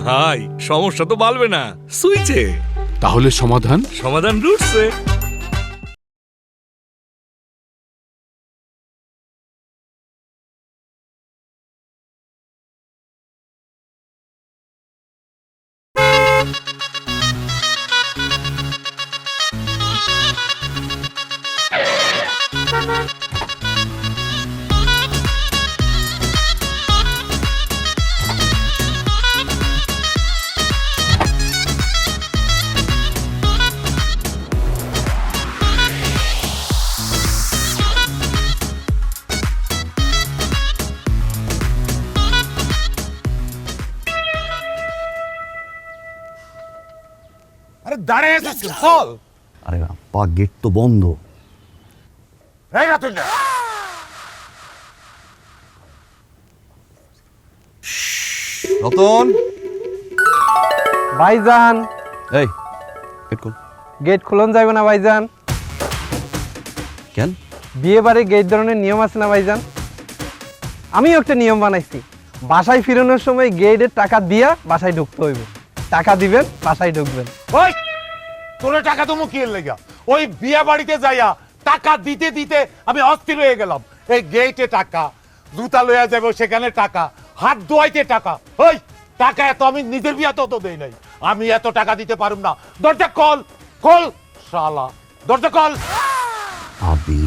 ভাই সমস্যা তো বাড়বে না, সুইচে। তাহলে সমাধান? সমাধান রুটসে। আরে দাঁড়িয়ে আছিস কেন? চল। আরে আব্বা গেট তো বন্ধ। এই না তুই না। রতন, ভাইজান এই গেট খোল। গেট খুলন যাবে না ভাইজান? কেন? বিয়ে বাড়ি গেট ধরনের নিয়ম আছে না ভাইজান? আমিও একটা নিয়ম বানাইছি, বাসায় ফিরানোর সময় গেটের টাকা দিয়া বাসায় ঢুকতে হইব। টাকা দিবেন, বাসায় ঢুকবেন। ওই তোরে টাকা তুমি কি লাগা? ওই বিয়া বাড়িতে যাইয়া টাকা দিতে দিতে আমি অস্থির হয়ে গেলাম। এই গেটে টাকা, জুতা লইয়া যাবো সেখানে টাকা, হাত ধোয়াইতে টাকা। ওই টাকা এত আমি নিজের বিয়া তো দেই নাই, আমি এত টাকা দিতে পারুম না। দরজা কল কল শালা, দরজা কল। আবি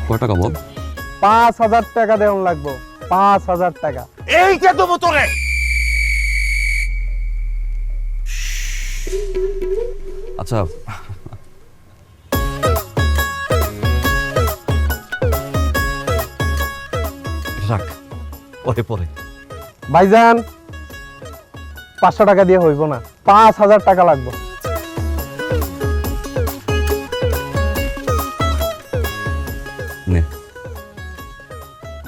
কয় টাকা বল? 5,000 টাকা দেওয়ান লাগবো, 5,000 টাকা। এইটা দেবো তোরে। আচ্ছা রাখ, পরে পরে। ভাইজান 500 টাকা দিয়ে হইব না, 5,000 টাকা লাগবে। নে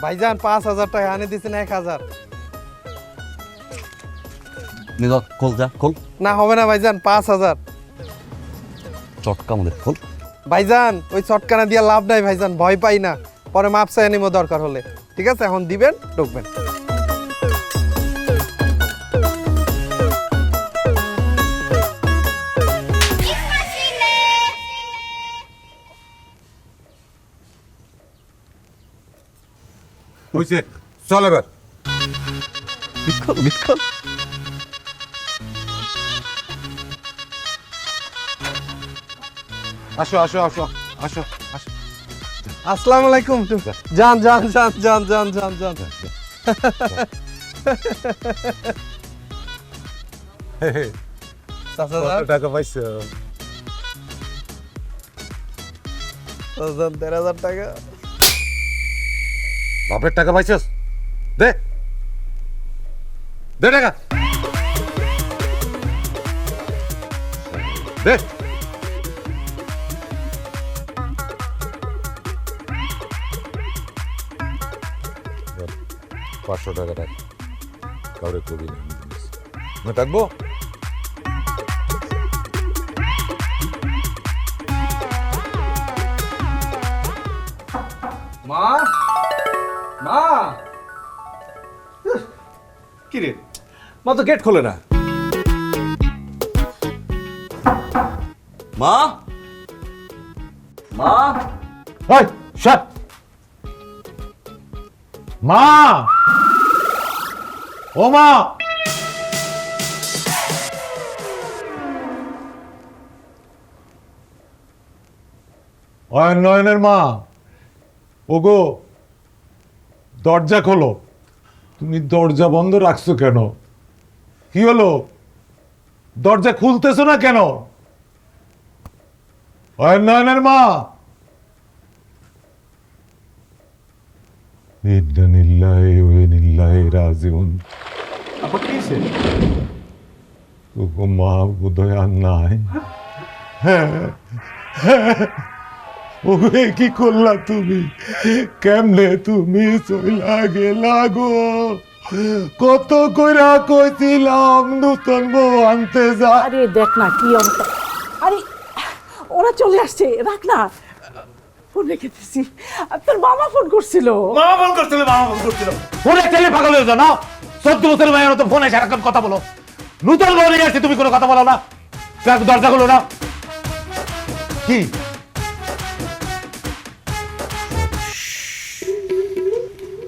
ভাইজান 5,000 টাকা আনে দিছেন 1,000। নে যা, খোল, যা খোল। না হবে না ভাইজান, 5,000। চটকা আমাদের খোল। ভাইজান ওই চটকানা দিয়া লাভ নাই ভাইজান, ভয় পাই না, পরে মাপ চাই নিব দরকার হলে। ঠিক আছে, এখন দিবেন, ঢুকবেন। হইছে, চল এবার। বিক্ষল বিক্ষল। আসো আসো আসো আসো আসো। আসসালামু আলাইকুম। যান যান যান যান যান যান যান। চাচা যান, কত টাকা পাইছো? 13,000 টাকা। বাপের টাকা পাইছস? দে দে টাকা দে। 500 টাকা রাখ, কাউরে কবি না থাকবো। মা মা, কি রে, মা তো গেট খোলে না। মা মা, ওই শাট। মা, ও মা, নয়নের মা, ওগো দরজা খোলো। তুমি দরজা বন্ধ রাখছো কেন? কি হলো? দরজা খুলতেছো না কেন? নয়নের মা। ইন্না লিল্লাহি ওয়া ইন্না ইলাইহি রাজিউন। আপা কি হয়েছে? ওগো মা বোধহয় আর নাই। ওগো এ কি করলা তুমি? কেমনে তুমি চইলা গেলা গো? কত কইরা কইছিলাম নতুন বউ আনতে যা। আরে দেখ না কি অবস্থা। আরে ওরা চলে আসছে, রাখ না। ফোন রেখে দিছি। আর তোর মামা ফোন করছিল। মামা ফোন করছিল ফোনে টেলে পাগল হয়ে যাও না। 14 বছরের মায়ের মতো ফোনে সারাক্ষণ কথা বলো। নূতন বউ নিয়ে আসছি, তুমি কোনো কথা বলো না। দরজা খুলো না। কি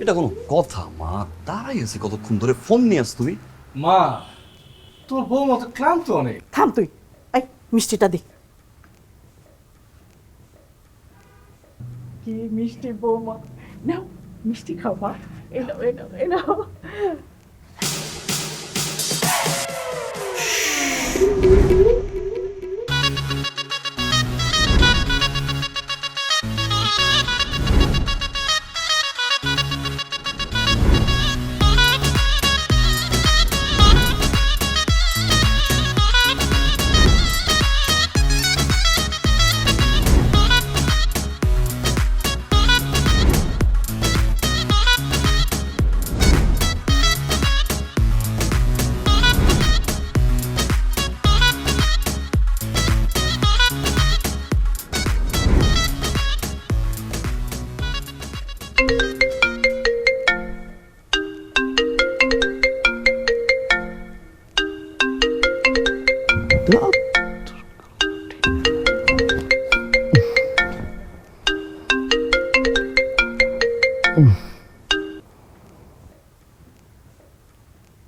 এটা কোনো কথা মা? দাঁড়াই আছি কতক্ষণ ধরে, ফোন নিয়ে আস তুমি। মা, তোর বউ মতো ক্লান্ত অনেক। থাম তুই, এই মিষ্টিটা দে। কি মিষ্টি বৌমা, নাও মিষ্টি খাও মা। এনাও এনাও এনাও।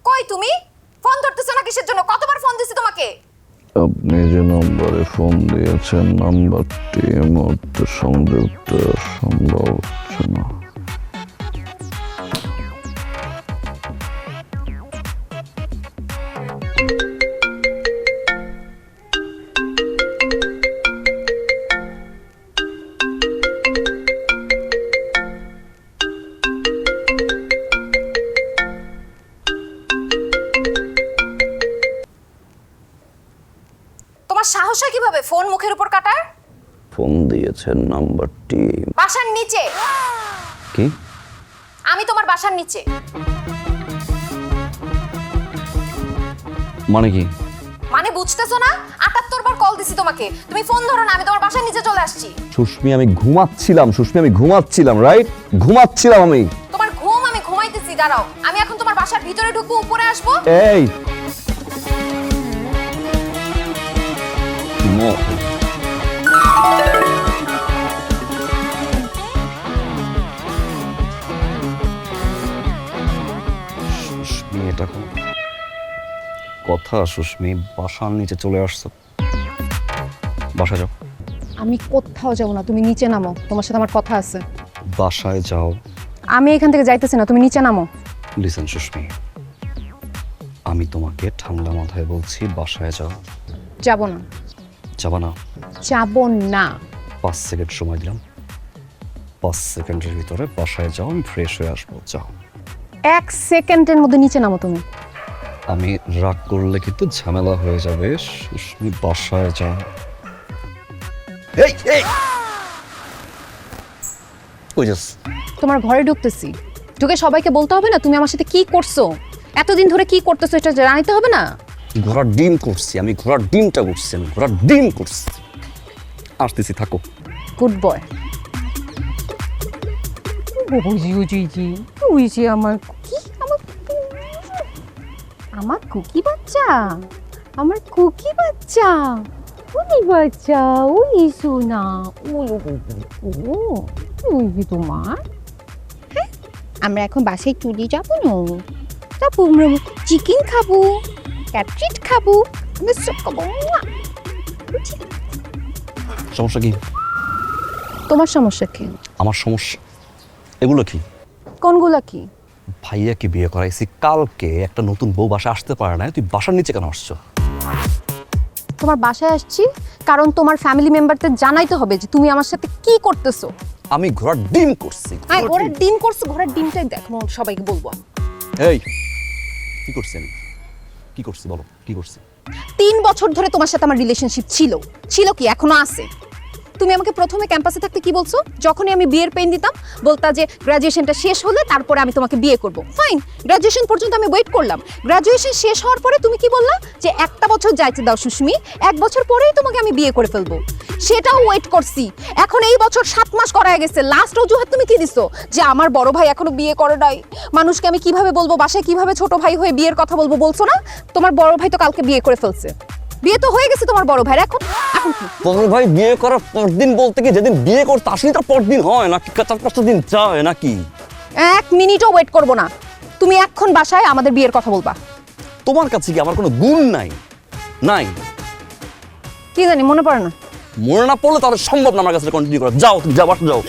কই তুমি? ফোন ধরতেছো না কিসের জন্য? কতবার ফোন দিছি তোমাকে? আপনি যে নম্বরে ফোন দিয়েছেন নাম্বারটি এই মুহূর্তে সংযুক্ত সম্ভব হচ্ছে না। তোমার সাহস হয় কিভাবে ফোন মুখের উপর কাটার? ফোন দিয়েছেন নাম্বারটি বাসার নিচে। কি? আমি তোমার বাসার নিচে। মানে কি? মানে বুঝতেছো না? 78 বার কল দিছি তোমাকে, তুমি ফোন ধরো না। আমি তোমার বাসার নিচে চলে আসছি। সুস্মি আমি ঘুমাচ্ছিলাম রাইট, ঘুমাচ্ছিলাম আমি। তোমার ঘুম আমি ঘুমাইতেছি। দাঁড়াও, আমি এখন তোমার বাসার ভিতরে ঢুকবো, উপরে আসবো। এই No. সুস্মি, এটা কোন কথা? সুস্মি, বাসার নিচে চলে আসছো, বাসা যাও। আমি কোথাও যাবো না, তুমি নিচে নামো, তোমার সাথে আমার কথা আছে। বাসায় যাও। আমি এখান থেকে যাইতেছি না, তুমি নিচে নামো। লিসেন সুস্মি, আমি তোমাকে ঠান্ডা মাথায় বলছি বাসায় যাও। যাবো না। যাবা না? যাবো না। 5 সেকেন্ড সময় দিলাম, 5 সেকেন্ডের ভিতরে বাসায় যাও, আমি ফ্রেশ হয়ে আসবো। যাও। 1 সেকেন্ডের মধ্যে নিচে নামো তুমি। আমি রাগ করলে কিন্তু ঝামেলা হয়ে যাবে। সুস্মি, বাসায় যাও। এই এই কই যাস? তোমার ঘরে ঢুকতেছি, ঢুকে সবাইকে বলতে হবে না তুমি আমার সাথে কি করছো, এতদিন ধরে কি করতেছো, এটা জানাইতে হবে না? ঘোড়ার ডিম করছি আমি, ঘোড়ার ডিমটা করছি আমি, ঘোড়ার ডিম করছি। আসতেছি, থাকো। Good boy. আমার কুকি, আমার কুকি বাচ্চা, আমার কুকি বাচ্চা, কুকি বাচ্চা, ওই সোনা, ওই তোমার। হ্যাঁ, আমরা এখন বাসায় চলে যাবো না, তারপর আমরা চিকেন খাবো, ক্যাটরিট খাবো, আমরা সব খাবো। সমস্যা কি? তোমার সমস্যা কি? আমার সমস্যা এগুলো কি? কোনগুলা কি? ভাইয়াকে বিয়ে করাইছি কালকে, একটা নতুন বউ বাসা আসতে পারে না, তুই বাসার নিচে কেন আসছো? তোমার বাসায় আসছি কারণ তোমার ফ্যামিলি মেম্বারদের জানাইতে হবে যে তুমি আমার সাথে কি করতেছো। আমি ঘোড়ার ডিম করছি। হ্যাঁ, ঘোড়ার ডিম করছো, ঘোড়ার ডিমটাই দেখো সবাইকে বলবো। এই কি করছি আমি? কি করছি বলো, কি করছি? 3 বছর ধরে তোমার সাথে আমার রিলেশনশিপ ছিল কি এখনো আছে? তুমি আমাকে প্রথমে ক্যাম্পাসে থাকতে কি বলছো? যখনই আমি বিয়ের পেন দিতাম বলতা যে গ্র্যাজুয়েশনটা শেষ হলে তারপরে আমি তোমাকে বিয়ে করব। ফাইন, গ্র্যাজুয়েশন পর্যন্ত আমি ওয়েট করলাম। গ্র্যাজুয়েশন শেষ হওয়ার পরে তুমি কি বললা যে 1 বছর যাইতে দাও সুস্মি, 1 বছর পরেই তোমাকে আমি বিয়ে করে ফেলবো। সেটাও ওয়েট করছি। এখন এই বছর 7 মাস করা গেছে, লাস্ট অজুহাত তুমি কি দিছো? যে আমার বড় ভাই এখনো বিয়ে করে নাই, মানুষকে আমি কিভাবে বলবো, বাসায় কিভাবে ছোট ভাই হয়ে বিয়ের কথা বলবো, বলছো না? তোমার বড় ভাই তো কালকে বিয়ে করে ফেলছে, বিয়ে তো হয়ে গেছে তোমার বড় ভাইয়ের। এখন এখন কি? বড় ভাই বিয়ে করার পরদিন বলতে কি যেদিন বিয়ে করতে আসলে তার পরদিন হয় নাকি 4-5 দিন যায় নাকি? 1 মিনিটও ওয়েট করবো না, তুমি এখন বাসায় আমাদের বিয়ের কথা বলবা। তোমার কাছে কি আমার কোনো গুণ নাই? নাই কি জানি মনে পড়ে না। মনে না পড়লে তাহলে সম্ভব না আমার কাছে কন্টিনিউ করা। যাও তুমি যাও, বাসা যাও।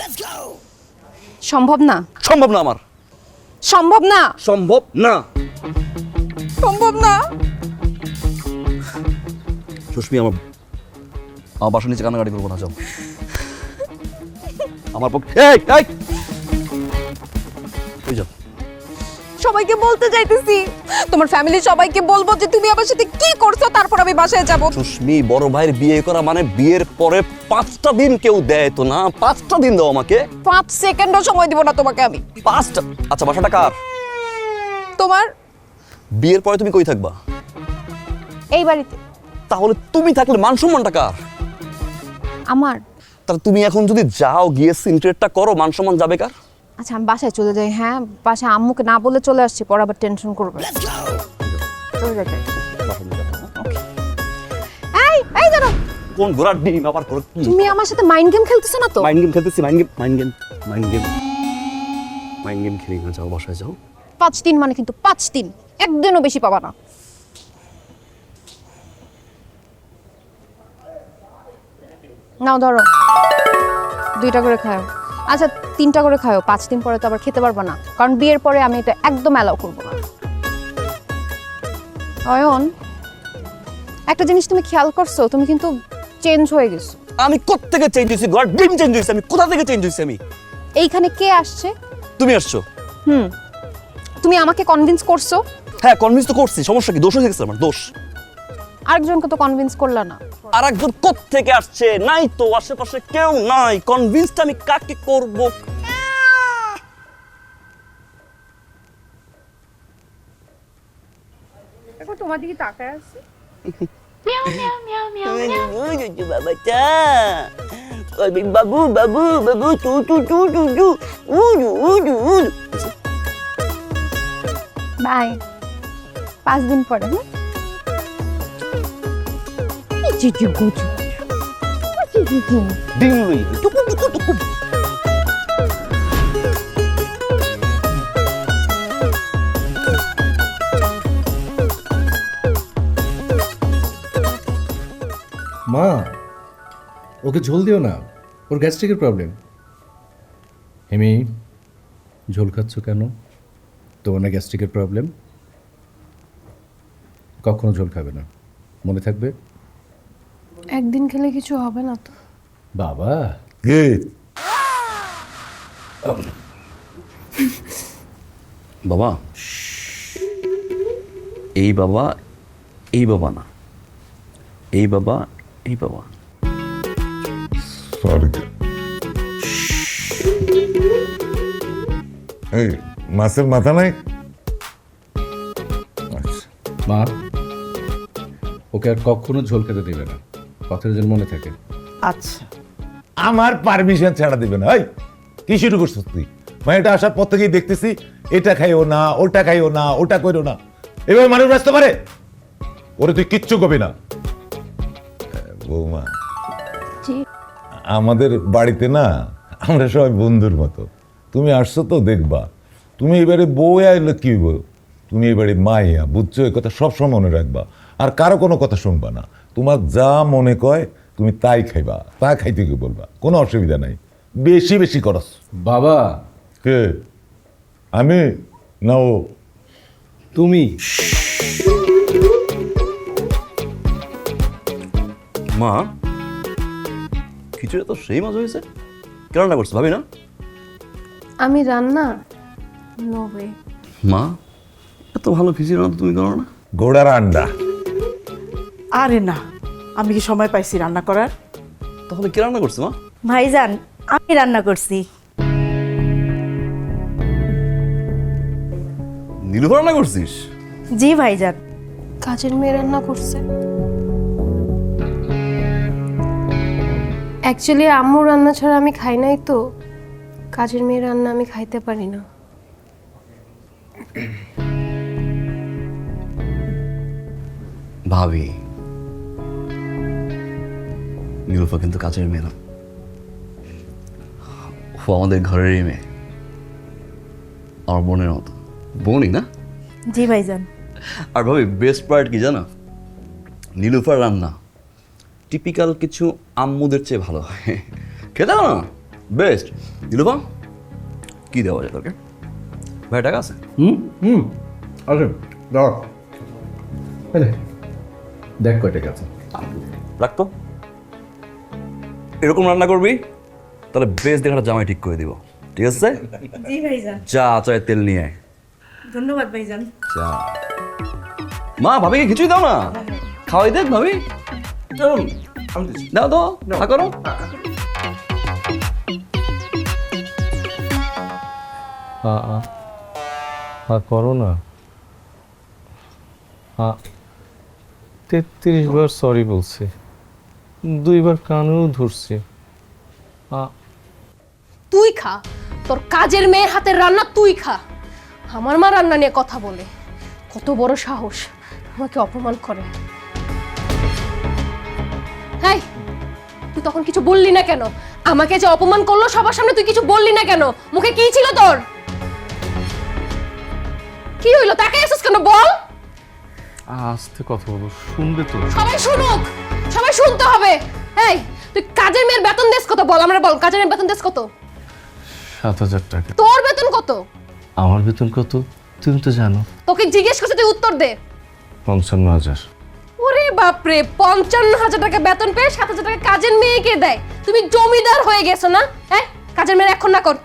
সম্ভব না, সম্ভব না আমার, সম্ভব না, সম্ভব না। সম্ভব না। সুস্মি আমার বাসার নিচে কান্নাকাটি করবো না, যাও। আমার পক্ষে এই এই ওই যাও। সবাইকে বলতে যাইতেছি, তোমার ফ্যামিলির সবাইকে বলবো যে তুমি আমার সাথে কি করছো, তারপর আমি বাসায় যাব। সুস্মি, বড় ভাইয়ের বিয়ে করা মানে বিয়ের পরে 5টা দিন কেউ দেয় তো না। 5টা দিন দাও আমাকে। 5 সেকেন্ডও সময় দিব না তোমাকে আমি। 5টা? আচ্ছা, বাসাটা কার? তোমার। বিয়ের পরে তুমি কই থাকবা? এই বাড়িতে। তাহলে তুমি থাকলে মান সম্মানটা কার? আমার। তাহলে তুমি এখন যদি যাও গিয়ে সিনক্রেটটা করো, মান সম্মান যাবে কার? আচ্ছা আমি বাসায় চলে যাই। হ্যাঁ, বাসায় আম্মুকে না বলে চলে আসছি, পরে আবার টেনশন করবে। চলে যাই। এই এই দাঁড়াও। কোন ঘোড়ার ডিম আবার করো কি? তুমি আমার সাথে মাইন্ড গেম খেলতেছো না তো? মাইন্ড গেম খেলতেছি। মাইন্ড গেম খেলি না। যাও, বাসায় যাও। 5 দিন মানে কিন্তু 5 দিন, একদিনও বেশি পাবা না। নাও ধরো, 2টা করে খাও। আচ্ছা 3টা করে খাও, 5 দিন পরে তো আবার খেতে পারবা না, কারণ বিয়ের পরে আমি এটা একদম অ্যালাউ করবো না। অয়ন, একটা জিনিস তুমি খেয়াল করছো, তুমি কিন্তু চেঞ্জ হয়ে গেছো। আমি কোত্থেকে চেঞ্জ হয়েছি? ঘোড়ার ডিম চেঞ্জ হয়েছে? আমি কোথা থেকে চেঞ্জ হয়েছি? আমি এইখানে কে আসছে? তুমি আসছো। তুমি আমাকে কনভিন্স করছো। হ্যাঁ, কনভিন্স তো করছি। সমস্যা কি? দোষ হয়ে গেছে আমার, দোষ। আরেকজনকে তো কনভিন্স করলা না। আর একজন কোত্থেকে আসছে? নাই তো, আশেপাশে কেউ নাই। কনভিন্সটা আমি কাকে করব? এখন তোমার দিকে তাকায় আছে। বাবাটা বাবু বাবু বাবু টু টু টু টু টু উড়ু উড়ু উড়ু। বাই, 5 দিন পরে। ডিম লই টুকু টুকু টুকু। মা, ওকে ঝোল দিও না, ওর গ্যাস্ট্রিকের প্রবলেম। হেমি, ঝোল খাচ্ছ কেন? তোমার না গ্যাস্ট্রিকের প্রবলেম? কখনো ঝোল খাবে না, মনে থাকবে। একদিন খেলে কিছু হবে না তো? বাবা, বাবা, এই বাবা, এই বাবা না, এই বাবা, এই বাবা। সরি। এই মাছের মাথা নাই? আচ্ছা, মা, ওকে আর কখনো ঝোল খেতে দেবে না, কথাটা যেন মনে থাকে। আচ্ছা আমার পারমিশন ছাড়া দিবে না। এই কি শুরু করছিস তুই? এটা আসার পর থেকেই দেখতেছি এটা খাইও না, ওটা খাইও না, ওটা করো না, এবার মানুষ আসতে পারে। ওরে তুই কিচ্ছু করবি না। বৌমা, আমাদের বাড়িতে না আমরা সবাই বন্ধুর মতো। তুমি আসছো তো দেখবা, তুমি এবারে বউ আইলে কি হইব, তুমি এবারে মাইয়া, বুঝছো? এই কথা সবসময় মনে রাখবা, আর কারো কোনো কথা শুনবা না। তোমার যা মনে কয় তুমি তাই খাইবা, তা খাইতে কি বলবা, কোনো অসুবিধা নাই। বেশি বেশি করস। বাবা, কে? আমি না ও? তুমি। মা, খিচুড়ি তো সেই মজা হয়েছে। কে রান্না করছো? ভাবি না? আমি রান্না? No way. মা, এত ভালো খিচুড়ি রান্না তুমি করো না? ঘোড়ার আন্ডা। আরে না, আমি কি সময় পাইছি রান্না করার? তাহলে কে রান্না করছে মা? ভাইজান, আমি রান্না করছি। নীলুফা রান্না করছিস? জি ভাইজান। কাজের মেয়ে রান্না করছে। অ্যাকচুয়ালি আম্মুর রান্না ছাড়া আমি খাই নাই তো, কাজের মেয়ের রান্না আমি খাইতে পারি না। ভাবি, নীলুফা কিন্তু কাজের মেয়ে না, ও আমাদের ঘরেরই মেয়ে, আমার বোনের মতো। বোনই না? জি ভাইজান। আর ভাবি বেস্ট পার্ট কি জানো? নীলুফার রান্না টিপিক্যাল কিছু আম্মুদের চেয়ে ভালো হয়, খেতে না বেস্ট। নীলুফা কি দেওয়া যায় তোকে? ভাই টাকা আছে? আরে দাও, দেখ কয় টাকা আছে। রাখতো, এরকম রান্না করবি তাহলে বেশ দেখাটা জামাই ঠিক করে দিব, ঠিক আছে? জি ভাইজান। যা আচারের তেল নিয়ে আয়। ধন্যবাদ ভাইজান। যা। মা ভাবিকে খিচুড়ি দাও না, খাওয়াই দেখ ভাবি। দাও তো, খা করো। করো না। 33 বার সরি বলছি, 2 বার কানেও ধরছি। তুই খা, তোর কাজের মেয়ের হাতের রান্না তুই খা। আমার মা রান্না নিয়ে কথা বলে, কত বড় সাহস, আমাকে অপমান করে। হাই, তুই তখন কিছু বললি না কেন? আমাকে যে অপমান করলো সবার সামনে, তুই কিছু বললি না কেন? মুখে কি ছিল তোর? কি হইলো? তাকে এসেছিস কেন বল? আস্তে কথা বলো, শুনবে তো। সবাই শুনুক, সবাই শুনতে হবে। এই, তুই কাজের মেয়ের বেতন দেস কত বল? আমরা বল, কাজের মেয়ের বেতন দেস কত? 7000 টাকা। তোর বেতন কত? আমার বেতন কত তুমি তো জানো। তোকে জিজ্ঞেস করতে তুই উত্তর দে। 55,000। ওরে বাপরে, 55,000 টাকা বেতন পেয়ে 7,000 টাকা কাজের মেয়েকে দেয়। তুমি জমিদার হয়ে গেছো না? হ্যাঁ, কাজের মেয়ে এখন না কর।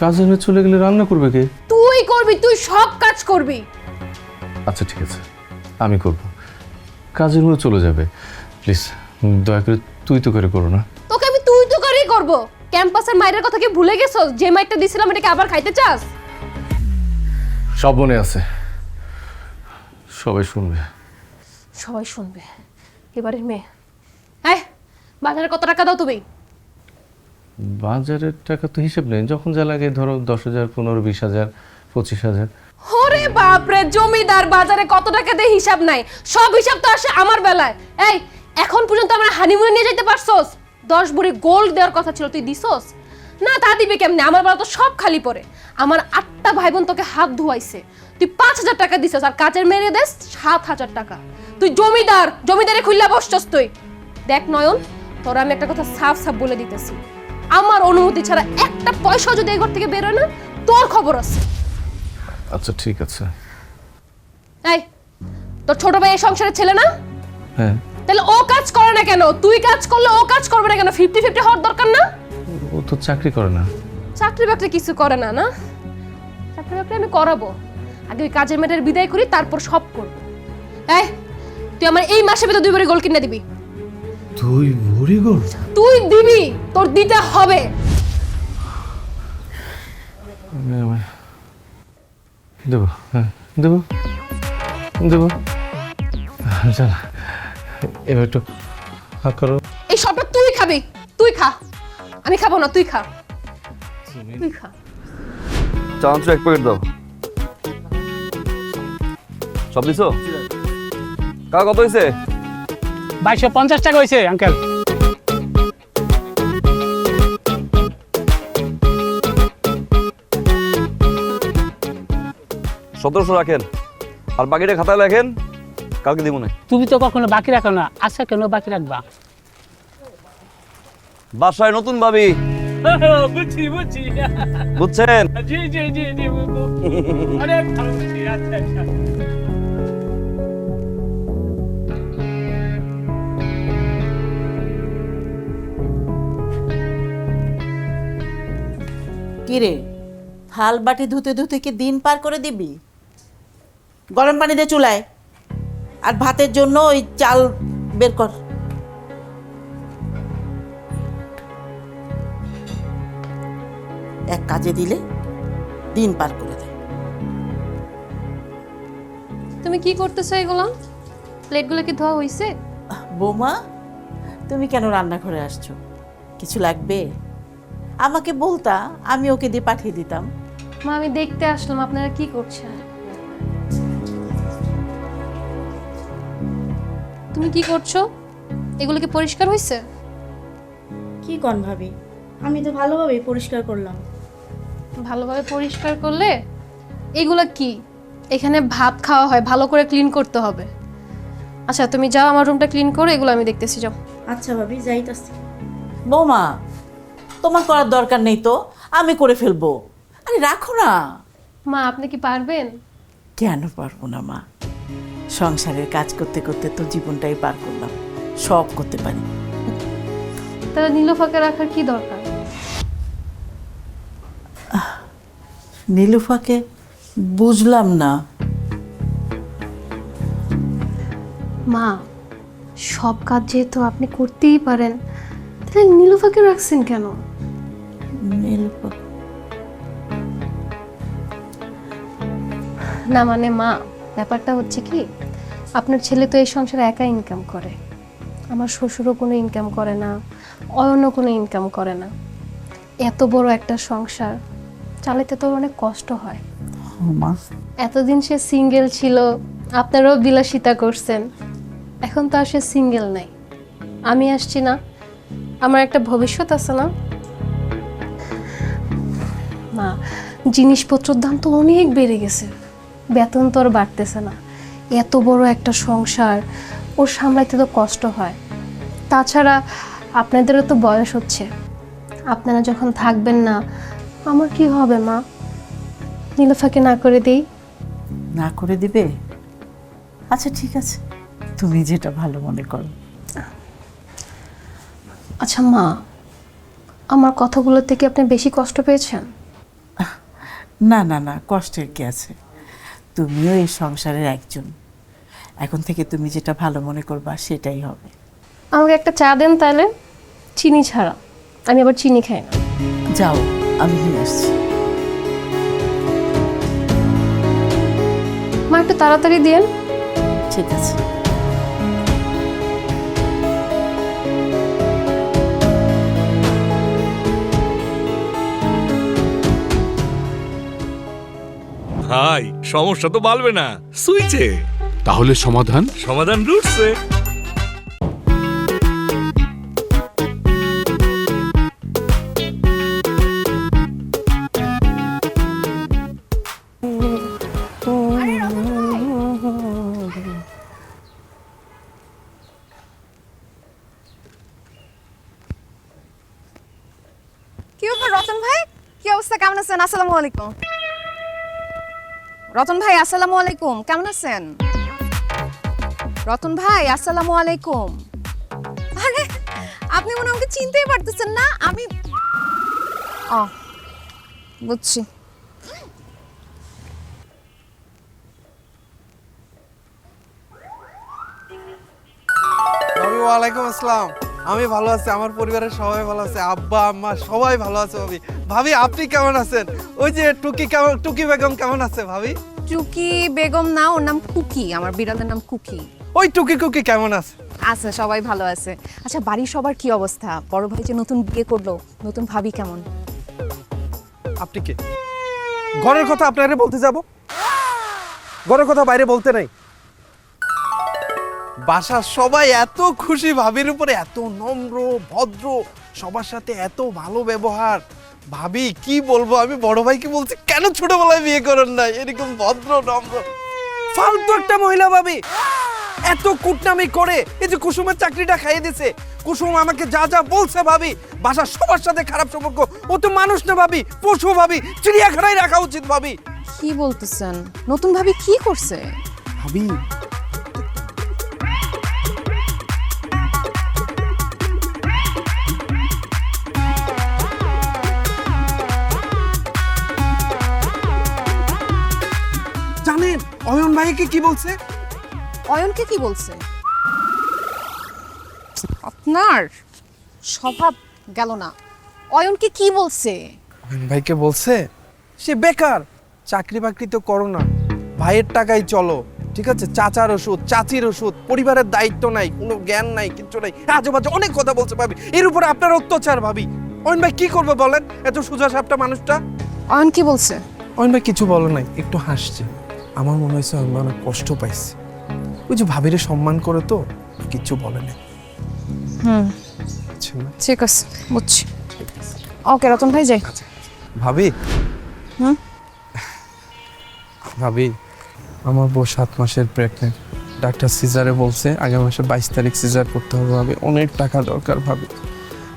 কাজের মেয়ে চলে গেলে রান্না করবে কে? তুই করবি, তুই সব কাজ করবি। আচ্ছা ঠিক আছে, আমি করব। কাজের মেয়ে চলে যাবে, প্লিজ দয়া করে তুই তো করে করো না। তোকে আমি তুই তো করেই করব। ক্যাম্পাসের মায়ের কথা কি ভুলে গেছো? যে মাইরটা দিছিলাম এটাকে আবার খাইতে চাস? সব মনে আছে, সবাই শুনবে। সবাই শুনবে। এবারের মেয়ে, হ্যাঁ, বাজারে কত টাকা দাও তুমি? বাজারের টাকা তো হিসেব নেই, যখন যা লাগে ধরো 10,000, 15,000, 20,000, 25,000। ওরে বাপরে, জমিদার বাজারে কত টাকা দিয়ে হিসাব নাই, সব হিসাব তো আসে আমার বেলায়। এই, এখন পর্যন্ত আমরা হানিমুনে নিয়ে যেতে পারছোস? 10 ভরি গোল্ড দেওয়ার কথা ছিল, তুই দিছস না? তা দিবে কেমনে? আমার বেলা তো সব খালি পড়ে। আমার 8টা ভাই বোন তোকে হাত ধোয়াইছে, তুই 5,000 টাকা দিছস, আর কাজের মেরে দেস 7,000 টাকা। তুই জমিদার, জমিদারে খুললা বসছস তুই। দেখ নয়ন, তোর আমি একটা কথা সাফ সাফ বলে দিতেছি, আমার অনুমতি ছাড়া একটা পয়সা যদি এই ঘর থেকে বেরোয় না, তোর খবর আছে। আচ্ছা ঠিক আছে। এই, তোর ছোট ভাই এই সংসারের ছেলে না? হ্যাঁ। তাহলে ও কাজ করে না কেন? তুই কাজ করলে ও কাজ করবে না কেন? 50-50 হওয়ার দরকার না? ও তো চাকরি করে না। চাকরি বাকরি কিছু করে না? না, চাকরি বাকরি আমি করাবো। আগে ওই কাজের মেয়েটার বিদায় করি, তারপর সব করবো। এই, তুই আমার এই মাসে ভিতরে 2 ভরি গোল্ড কিনে দিবি। 2 ভরি গোল্ড? তুই দিবি, তোর দিতে হবে। দেবো, হ্যাঁ দেবো দেবো। চল এবার একটু হা করো। এই সবটা তুই খাবি, তুই খা, আমি খাবো না, তুই খা, তুই খা। চানাচুর 1 প্যাকেট দাও। সব দিছো? কাকা কত হয়েছে? 2250 টাকা হয়েছে আঙ্কেল। 1700 রাখেন, আর বাকিটা খাতায় লেখেন, কালকে দিব না। তুমি তো কখনো বাকি রাখো না, আচ্ছা কেন বাকি রাখবা? বাসায় নতুন ভাবি, বুঝছি বুঝছি, বুঝছেন? জি জি জি জি, অনেক ভালো বুঝছি। আচ্ছা আচ্ছা। কিরে, থাল বাটি ধুতে ধুতে কি দিন পার করে দিবি? গরম পানি দিয়ে চুলায়, আর ভাতের জন্য ওই চাল বের কর। এক কাজে দিলে দিন পার করে দেয়। তুমি কি করতেছো এগুলো? প্লেটগুলো কি ধোয়া হইছে? বৌমা, তুমি কেন রান্নাঘরে আসছো? কিছু লাগবে আমাকে বলতা, আমি ওকে দিয়ে পাঠিয়ে দিতাম। মা আমি দেখতে আসলাম আপনারা কি করছেন। তুমি কি করছো? এগুলো কি পরিষ্কার হয়েছে? কি কন ভাবি, আমি তো ভালোভাবেই পরিষ্কার করলাম। ভালোভাবে পরিষ্কার করলে এগুলো কি? এখানে ভাত খাওয়া হয়, ভালো করে ক্লিন করতে হবে। আচ্ছা তুমি যাও, আমার রুমটা ক্লিন করো, এগুলো আমি দেখতেছি, যাও। আচ্ছা ভাবি, যাইতাছি। বৌমা, তোমার করার দরকার নেই তো, আমি করে ফেলবো। আরে রাখো না। মা আপনি কি পারবেন? কেন পারবো না মা, সংসারের কাজ করতে করতে তো জীবনটাই পার করলাম, সব করতে পারি। তাহলে নীলুফাকে রাখার কি দরকার? নীলুফাকে বুঝলাম না। মা সব কাজ যেহেতু আপনি করতেই পারেন, তাহলে নীলুফাকে রাখছেন কেন? নীলুফা না মানে মা, ব্যাপারটা হচ্ছে কি, আপনার ছেলে তো এই সংসারে একা ইনকাম করে, আমার শ্বশুরও কোনো ইনকাম করে না, অয়নও কোনো ইনকাম করে না। এত বড় একটা সংসার চালাতে তো অনেক কষ্ট হয়। মা, এতদিন সে সিঙ্গেল ছিল, আপনারাও বিলাসিতা করছেন, এখন তো আর সে সিঙ্গেল নাই। আমি আসছি না, আমার একটা ভবিষ্যৎ আছে না। মা জিনিসপত্রের দাম তো অনেক বেড়ে গেছে, বেতন তো আর বাড়তেছে না। এত বড় একটা সংসার ওর সামলাইতে তো কষ্ট হয়। তাছাড়া আপনাদেরও তো বয়স হচ্ছে, আপনারা যখন থাকবেন না আমার কি হবে মা? নীলুফাকে না করে দেই? না করে দিবে? আচ্ছা ঠিক আছে, তুমি যেটা ভালো মনে করো। আচ্ছা মা, আমার কথাগুলো থেকে আপনি বেশি কষ্ট পেয়েছেন? না না না, কষ্টের কি আছে, তুমিও এই সংসারের একজন। এখন থেকে তুমি যেটা ভালো মনে করবা সেটাই হবে। আমাকে একটা চা দেন তাহলে, চিনি ছাড়া। আমি আবার চিনি খাই না। যাও, আমি নিয়ে আসছি। মা একটু তাড়াতাড়ি দিন। ঠিক আছে। ভাই সমস্যা তো বাড়বে না, সুইচে। তাহলে সমাধান? সমাধান রুটসে। কি ব্যাপার রতন ভাই, কি অবস্থা, কেমন আছেন? আসসালামু আলাইকুম। রতন ভাই আসসালামু আলাইকুম, কেমন আছেন? রতন ভাই আসসালামু আলাইকুম। আরে আপনি মনে হয় আমাকে চিনতেই পারতেছেন না। আমি বুঝছি। ভাবি ওয়ালাইকুম আসসালাম। আমি ভালো আছি, আমার পরিবারের সবাই ভালো আছে, আব্বা আম্মা সবাই ভালো আছে। ভাবি, ভাবি আপনি কেমন আছেন? ওই যে টুকি বেগম কেমন আছে ভাবি? টুকি বেগম না, ওর নাম কুকি, আমার বিড়ালের নাম কুকি। ওই টুকি কেমন আছে? আছে, সবাই ভালো আছে। আচ্ছা বাড়ির সবার কি অবস্থা? বড় ভাই যে নতুন বিয়ে করলো, নতুন ভাবি কেমন? আপনি কে? ঘরের কথা আপনারে বলতে যাব? ঘরের কথা বাইরে বলতে নাই। বাসার সবাই এত খুশি ভাবির উপরে, এত নম্র ভদ্র, সবার সাথে এত ভালো ব্যবহার। ভাবি কি বলবো, আমি বড় ভাইকে বলছি কেন ছোটবেলায় বিয়ে করেন না, এরকম ভদ্র নম্র। ফালতু একটা মহিলা ভাবি, এত কুটনামি করে এই যে কুসুমের চাকরিটা খাইয়ে দিছে। কুসুম আমাকে যা যা বলছে ভাবি, বাসার সবার সাথে খারাপ সম্পর্ক। ও তো মানুষ না ভাবি, পশু ভাবি, চিড়িয়াখানায় রাখা উচিত ভাবি। কি বলতেছেন? নতুন ভাবি কি করছে? ভাবি জানেন অয়ন ভাইকে কি বলছে? অয়নকে কি বলছে? আপনার স্বভাব গেল না। অয়নকে কি বলছে? অয়ন ভাইকে বলছে সে বেকার, চাকরি বাকরি তো করো না, ভাইয়ের টাকায় চলো, ঠিক আছে, চাচার ওষুধ, চাচির ওষুধ, পরিবারের দায়িত্ব নাই, কোনো জ্ঞান নাই, কিচ্ছু নাই, আজে বাজে অনেক কথা বলছে ভাবি। এর উপরে আপনার অত্যাচার ভাবি। অয়ন ভাই কি করবে বলেন, এত সোজা সাপটা মানুষটা? অয়ন কি বলছে? অয়ন ভাই কিছু বলে নাই, একটু হাসছে। আমার মনে হয়েছে অয়ন ভাই অনেক কষ্ট পাইছে। ওই যে ভাবিরে সম্মান করে তো কিচ্ছু বলে নাই। বুঝছেন না? ঠিক আছে, বুঝছি। ওকে রতন ভাই যাই। ভাবি, ভাবি আমার বউ 7 মাসের প্রেগনেন্ট। ডাক্তার সিজারে বলছে আগামী মাসে 22 তারিখ সিজার করতে হবে। ভাবি অনেক টাকা দরকার ভাবি।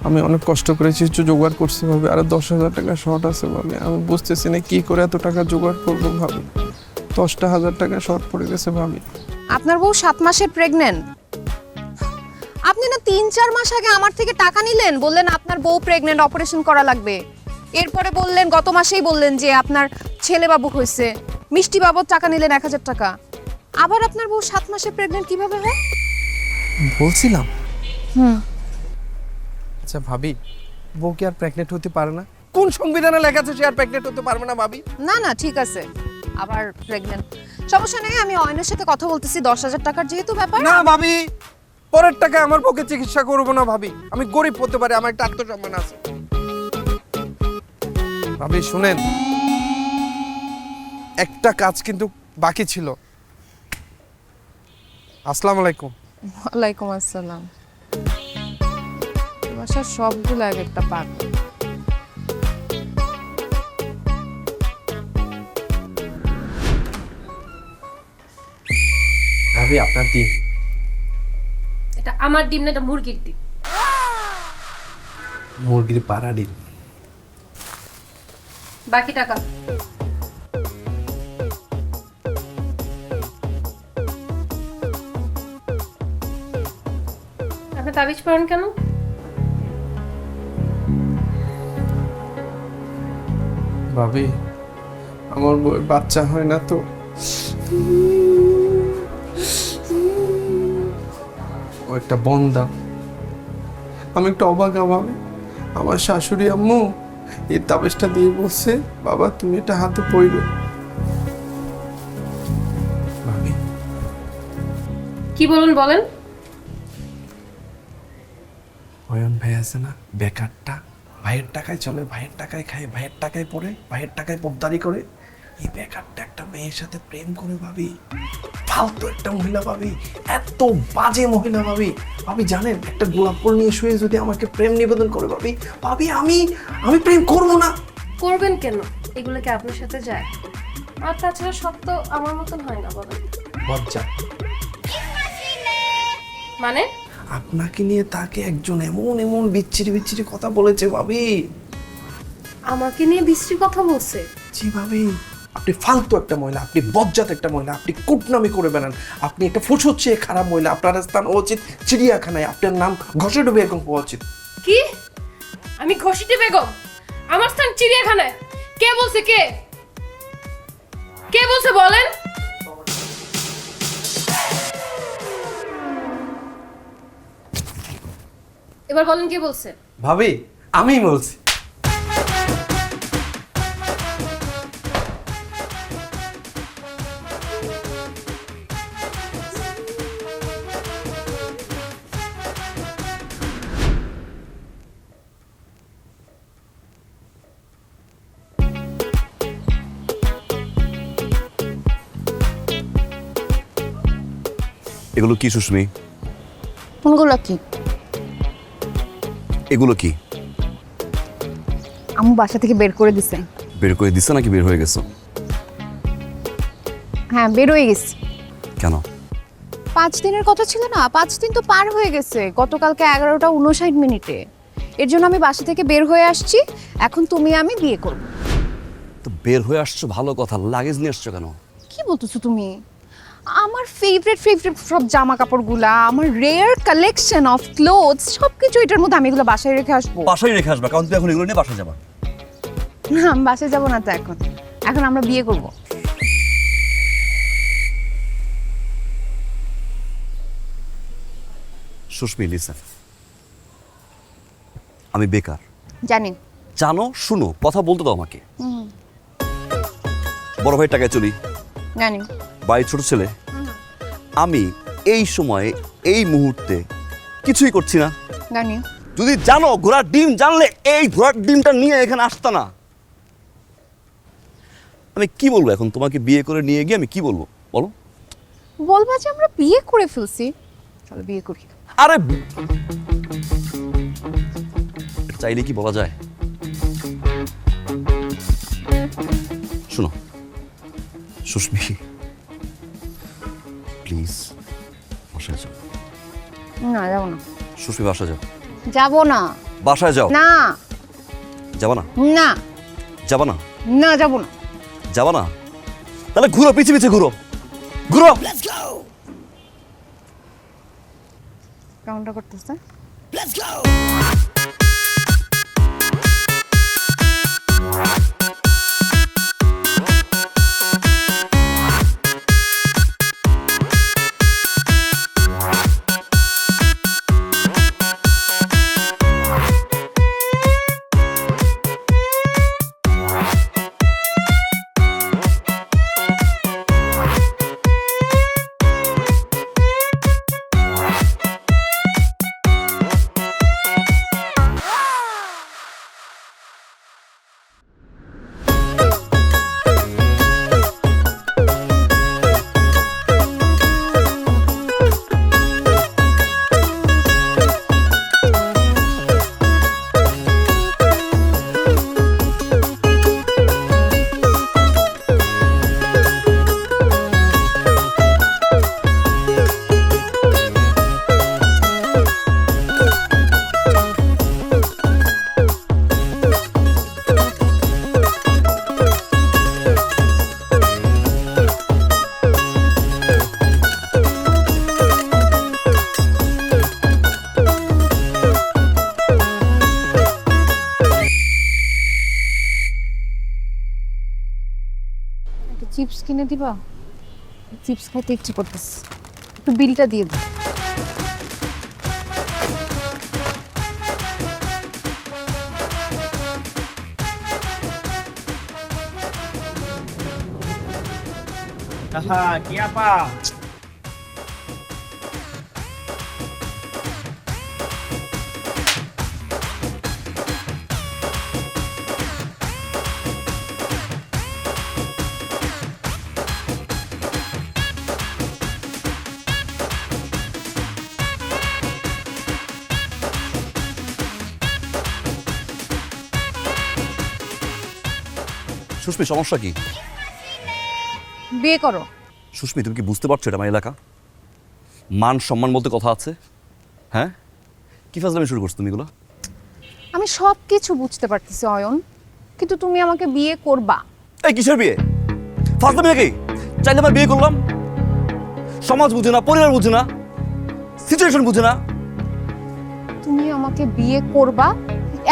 আমি অনেক কষ্ট করেছি, একটু জোগাড় করছি ভাবি, আরো 10,000 টাকা শর্ট আছে ভাবি। আমি বুঝতেছি না কি করে এত টাকা জোগাড় করবো ভাবি। 10,000 টাকা শর্ট পড়ে গেছে ভাবি। আপনার বউ 7 মাসের প্রেগনেন্ট? আপনি না 3-4 মাস আগে আমার থেকে টাকা নিলেন, বললেন আপনার বউ প্রেগনেন্ট, অপারেশন করা লাগবে। এরপরে বললেন, গত মাসেই বললেন যে আপনার ছেলে বাবু হয়েছে, মিষ্টি বাবদ টাকা নিলেন 1,000 টাকা। আবার আপনার বউ 7 মাসে প্রেগনেন্ট কিভাবে হয়? বলছিলাম। আচ্ছা ভাবি, বউ কি আর প্রেগনেন্ট হতে পারে না? কোন সংবিধানে লেখা আছে সে আর প্রেগনেন্ট হতে পারবে না ভাবি? না না, ঠিক আছে, আবার প্রেগনেন্ট, সমস্যা নেই। আমি অয়নের সাথে কথা বলতেছি, 10,000 টাকার যেহেতু ব্যাপার। না ভাবি, পরের টাকা আমার বউকে চিকিৎসা করবো না ভাবি। আমি গরিব হতে পারি, আমার একটা আত্মসম্মান আছে। ভাবি শুনেন, একটা কাজ কিন্তু বাকি ছিল। আসসালামু আলাইকুম। ওয়ালাইকুম আসসালাম। বাসার সবগুলো এক একটা পাক। ভাবি আপনার দিন। এটা আমার ডিম না, এটা মুরগির ডিম। মুরগির পাড়া ডিম। বাকি টাকা আপনি তাবিজ পড়েন কেন? ভাবি আমার বউয়ের বাচ্চা হয় না তো, ও একটা বন্দা। আমি একটু অবাক ভাবি। আমার শাশুড়ি আম্মু এই তাবিজটা দিয়ে বলছে, বাবা তুমি এটা হাতে পড়বে। ভাবি কি বলুন বলেন। অয়ন ভাই আছে না, বেকারটা, ভাইয়ের টাকায় চলে, ভাইয়ের টাকায় খায়, ভাইয়ের টাকায় পড়ে, ভাইয়ের টাকায় পদ্মারি করে। এই বেকারটা একটা মেয়ের সাথে প্রেম করে ভাবি। ফালতু একটা মহিলা ভাবি, এত বাজে মহিলা ভাবি। ভাবি জানেন, একটা গোলাপ ফুল নিয়ে শুয়ে যদি আমাকে প্রেম নিবেদন করে ভাবি, ভাবি আমি প্রেম করবো না। করবেন কেন? এগুলো কি আপনার সাথে যায়? আর তাছাড়া সব তো আমার মতন হয় না, বলেন। বজ্জা মানে আপনাকে নিয়ে তাকে একজন এমন এমন বিচ্ছিরি বিচ্ছিরি কথা বলেছে ভাবি। আমাকে নিয়ে বিশ্রী কথা বলছে? জি ভাবি, আপনি ফালতু একটা মহিলা, আপনি বজ্জাত একটা মহিলা, আপনি কুটনামি করে বেড়ান, আপনি একটা ফুসচ্ছে খারাপ মহিলা। আপনার স্থান হওয়া উচিত চিড়িয়াখানায়, আপনার নাম ঘষে ডুবে এরকম হওয়া উচিত। কি? আমি ঘষিটি বেগম? আমার স্থান চিড়িয়াখানায়? কে বলছে? কে কে বলছে বলেন? এবার বলেন কে বলছে? ভাবি আমিই বলছি। এগুলো কি সুস্মি? কোনগুলো কি? এগুলো কি? আম্মু বাসা থেকে বের করে দিছে। বের করে দিছে নাকি বের হয়ে গেছো? হ্যাঁ, বের হয়ে গেছি। কেন? 5 দিনের কথা ছিল না, 5 দিন তো পার হয়ে গেছে। গতকালকে 11:59 এর জন্য আমি বাসা থেকে বের হয়ে আসছি। এখন তুমি আমি বিয়ে করব। তো বের হয়ে আসছো ভালো কথা, লাগেজ নিয়ে আসছো কেন? কি বলতেছো তুমি? আমার ফেভারিট সব জামা কাপড়গুলা, আমার রেয়ার কালেকশন অফ ক্লোথস, সবকিছু এটার মধ্যে আমি এগুলো বাসায় রেখে আসবো। বাসায় রেখে আসবা, কারণ তুমি এখন এগুলো নিয়ে বাসায় যাবা। না, আমি বাসায় যাবো না তো। এখন আমরা বিয়ে করব। সুস্মি লিসেন, আমি বেকার জানি। জানো? শুনো, কথা বলতে দাও আমাকে। বড় ভাই টাকায় চলি, জানি। বাড়ির ছোট ছেলে, আমি এই সময়ে এই মুহূর্তে কিছুই করছি না। জানি। যদি জানো ঘোড়ার ডিম জানলে এই ঘোড়ার ডিমটা নিয়ে এখানে আসতা না। আমি কি বলবো এখন তোমাকে বিয়ে করে নিয়ে গিয়ে আমি কি বলবো বলো? বলবা যে আমরা বিয়ে করে ফেলছি, চলো বিয়ে করি। আরে চাইলে কি বলা যায়? শোনো সুস্মি, প্লিজ বাসায় যাও। না যাবো না। সুস্মি বাসায় যাও। যাবো না। বাসায় যাও। না। যাবা না? না। যাবা না? না যাবো না। যাবা না? তাহলে ঘুরো, পিছে পিছে ঘুরো, ঘুরো। কেমনটা করতেছে? চিপস কিনে দিবা? চিপস খাইতে ইচ্ছে করতেছে, একটু বিলটা দিয়ে দাও। কি আপা? সুস্মি সমস্যা কি? বিয়ে করো। সুস্মি তুমি কি বুঝতে পারছো এটা আমার এলাকা? মান সম্মান বলতে কথা আছে। হ্যাঁ কি ফাজলামি শুরু করছো তুমি এগুলো? আমি সব কিছু বুঝতে পারতেছি অয়ন, কিন্তু তুমি আমাকে বিয়ে করবা। এই কিসের বিয়ে? ফাজলামি নাকি? চাইলে আমার বিয়ে করলাম, সমাজ বুঝে না, পরিবার বুঝে না, সিচুয়েশন বুঝে না। তুমি আমাকে বিয়ে করবা,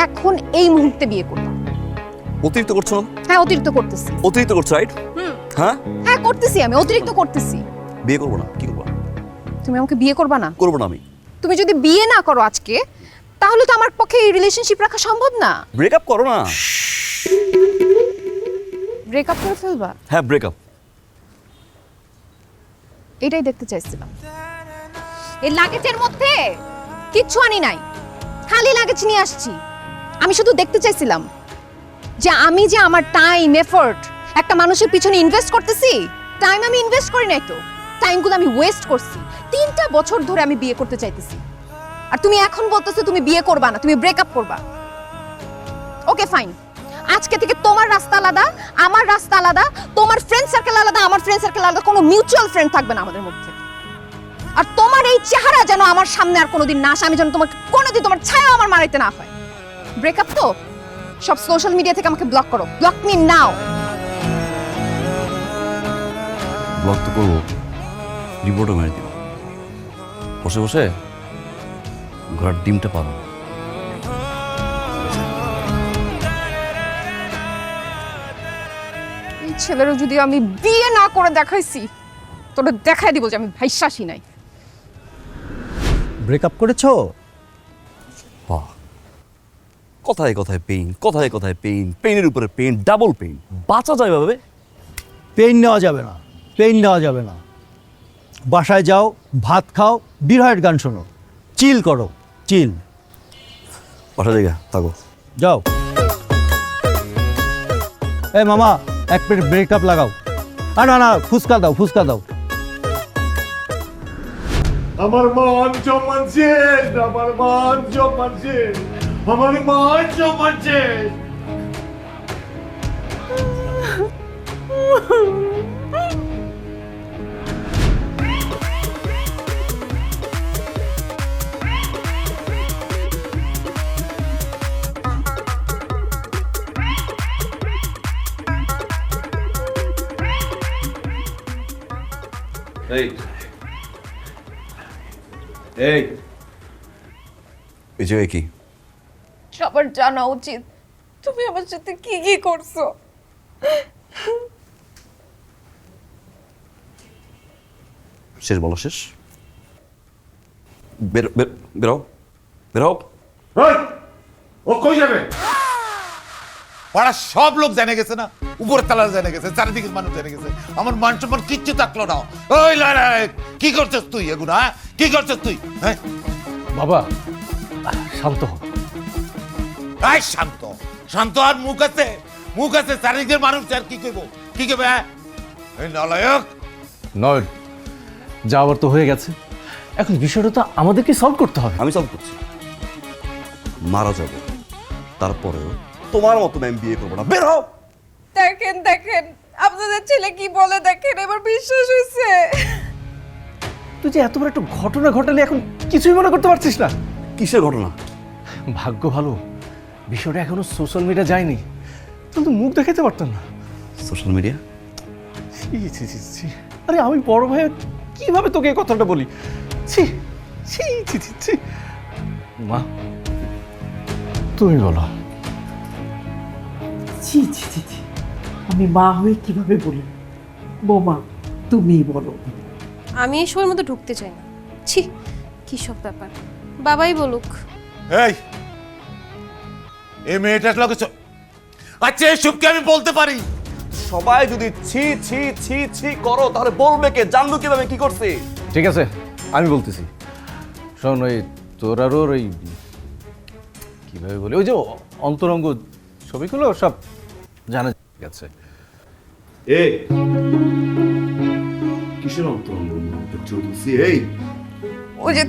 এখন এই মুহূর্তে বিয়ে করবা। অতিরিক্ত করছো না? হ্যাঁ অতিরিক্ত করতেছি। অতিরিক্ত করছো রাইট? হ্যাঁ হ্যাঁ করতেছি, আমি অতিরিক্ত করতেছি। বিয়ে করবো না। কি করবো? তুমি আমাকে বিয়ে করবা না? করবো না আমি। তুমি যদি বিয়ে না করো আজকে, তাহলে তো আমার পক্ষে এই রিলেশনশিপ রাখা সম্ভব না। ব্রেকআপ করো না। ব্রেকআপ করে ফেলবা? হ্যাঁ ব্রেকআপ। এটাই দেখতে চাইছিলাম। এই লাগেজের মধ্যে কিচ্ছু আনি নাই, খালি লাগেজ নিয়ে আসছি। আমি শুধু দেখতে চাইছিলাম যে আমি যে আমার টাইম এফোর্ট একটা মানুষের পিছনে ইনভেস্ট করতেছি, টাইম আমি ইনভেস্ট করি নাই তো, টাইমগুলো আমি ওয়েস্ট করছি। 3টা বছর ধরে আমি বিয়ে করতে চাইতেছি, আর তুমি এখন বলতেছো তুমি বিয়ে করবা না, তুমি ব্রেকআপ করবা। ওকে ফাইন, আজকে থেকে তোমার রাস্তা আলাদা, আমার রাস্তা আলাদা, তোমার ফ্রেন্ড সার্কেল আলাদা, আমার ফ্রেন্ড সার্কেল আলাদা, কোনো মিউচুয়াল ফ্রেন্ড থাকবে না আমাদের মধ্যে। আর তোমার এই চেহারা যেন আমার সামনে আর কোনোদিন না আসে, আমি যেন তোমাকে কোনোদিন তোমার ছায়া আমার মারাইতে না হয়। ব্রেকআপ তো সব সোশ্যাল মিডিয়া থেকে আমাকে ব্লক করো, ব্লক মি নাও। ব্লক তো করবো, রিপোর্টও মেরে দিব। বসে বসে ঘোড়ার ডিমটা পাবো। এই ছেলেরও যদি আমি বিয়ে না করে দেখাইছি, তোরা দেখাই দিব যে আমি ভাইশ্বাসী নাই। ব্রেকআপ করেছো? বাহ, কথায় কথায় পেইন, কথায় কথায় পেইন, পেইনের উপরে পেইন, ডাবল পেইন। বাঁচা যায় ভাবে? পেইন নেওয়া যাবে না, পেইন নেওয়া যাবে না। বাসায় যাও, ভাত খাও, বিরহের গান শোনো, চিল করো, চিল। পাঠা জায়গা থাকো। যাও। এ মামা, এক প্লেট ব্রেকআপ লাগাও। না না, ফুচকা দাও, ফুচকা দাও। আমার মান সম্মান শেষ, আমার মান সম্মান শেষ, আমার মান সম্মান শেষ। এই এই এই জায়গায় কি? সবার জানা উচিত তুমি আমার সাথে কি কি করছো। শেষ বলো, শেষ। বেরো বেরো। ও কই যাবে? পাড়ার সব লোক জেনে গেছে না, উপরের তলা জেনে গেছে, চারিদিকে মানুষ জেনে গেছে, আমার মান সম্মান কিচ্ছু থাকলো না। ওই লড়াই কি করছিস তুই এগুলো, হ্যাঁ কি করছিস তুই? হ্যাঁ বাবা শান্ত হ। এই শান্ত শান্ত, আর মুখ আছে, মুখ আছে, চারিদিকের মানুষ আর কি করবো, কি করবে? হ্যাঁ এই নালায়ক। নয়, যাওয়ার তো হয়ে গেছে, এখন বিষয়টা তো আমাদেরকে সলভ করতে হবে। আমি সলভ করছি। মারা যাবো, তারপরেও তোমার মতো ম্যাম বিয়ে করবো না। বের হও। দেখেন দেখেন আপনাদের ছেলে কি বলে, দেখেন এবার বিশ্বাস হয়েছে। তুই যে এত বড় একটা ঘটনা ঘটালে এখন কিছুই মনে করতে পারছিস না? কিসের ঘটনা? ভাগ্য ভালো বিষয়টা এখনো সোশ্যাল মিডিয়া যায়নি, তাহলে তো মুখ দেখাতে পারতাম না। Social media? ছি ছি ছি ছি, আরে আমি বড় ভাই কিভাবে তোকে এই কথাটা বলি? ছি ছি ছি ছি ছি। মা তুমি বলো। ছি ছি ছি ছি, আমি মা হয়ে কিভাবে বলি? বৌমা তুমিই বলো। আমি এই সময়ের মধ্যে ঢুকতে চাই না। ছি, কি সব ব্যাপার, বাবাই বলুক। এই মেয়েটার লগে আচ্ছা এসবকে আমি বলতে পারি? সবাই যদি ছি ছি ছি ছি করো তাহলে বলবে কে, জানবো কিভাবে কি করছে? ঠিক আছে আমি বলতেছি, শোন, ওই তোর আর ওর ওই কিভাবে বলি, ওই যে অন্তরঙ্গ ছবিগুলো সব জানা গেছে। এই কিসের অন্তরঙ্গ? এই ওই যে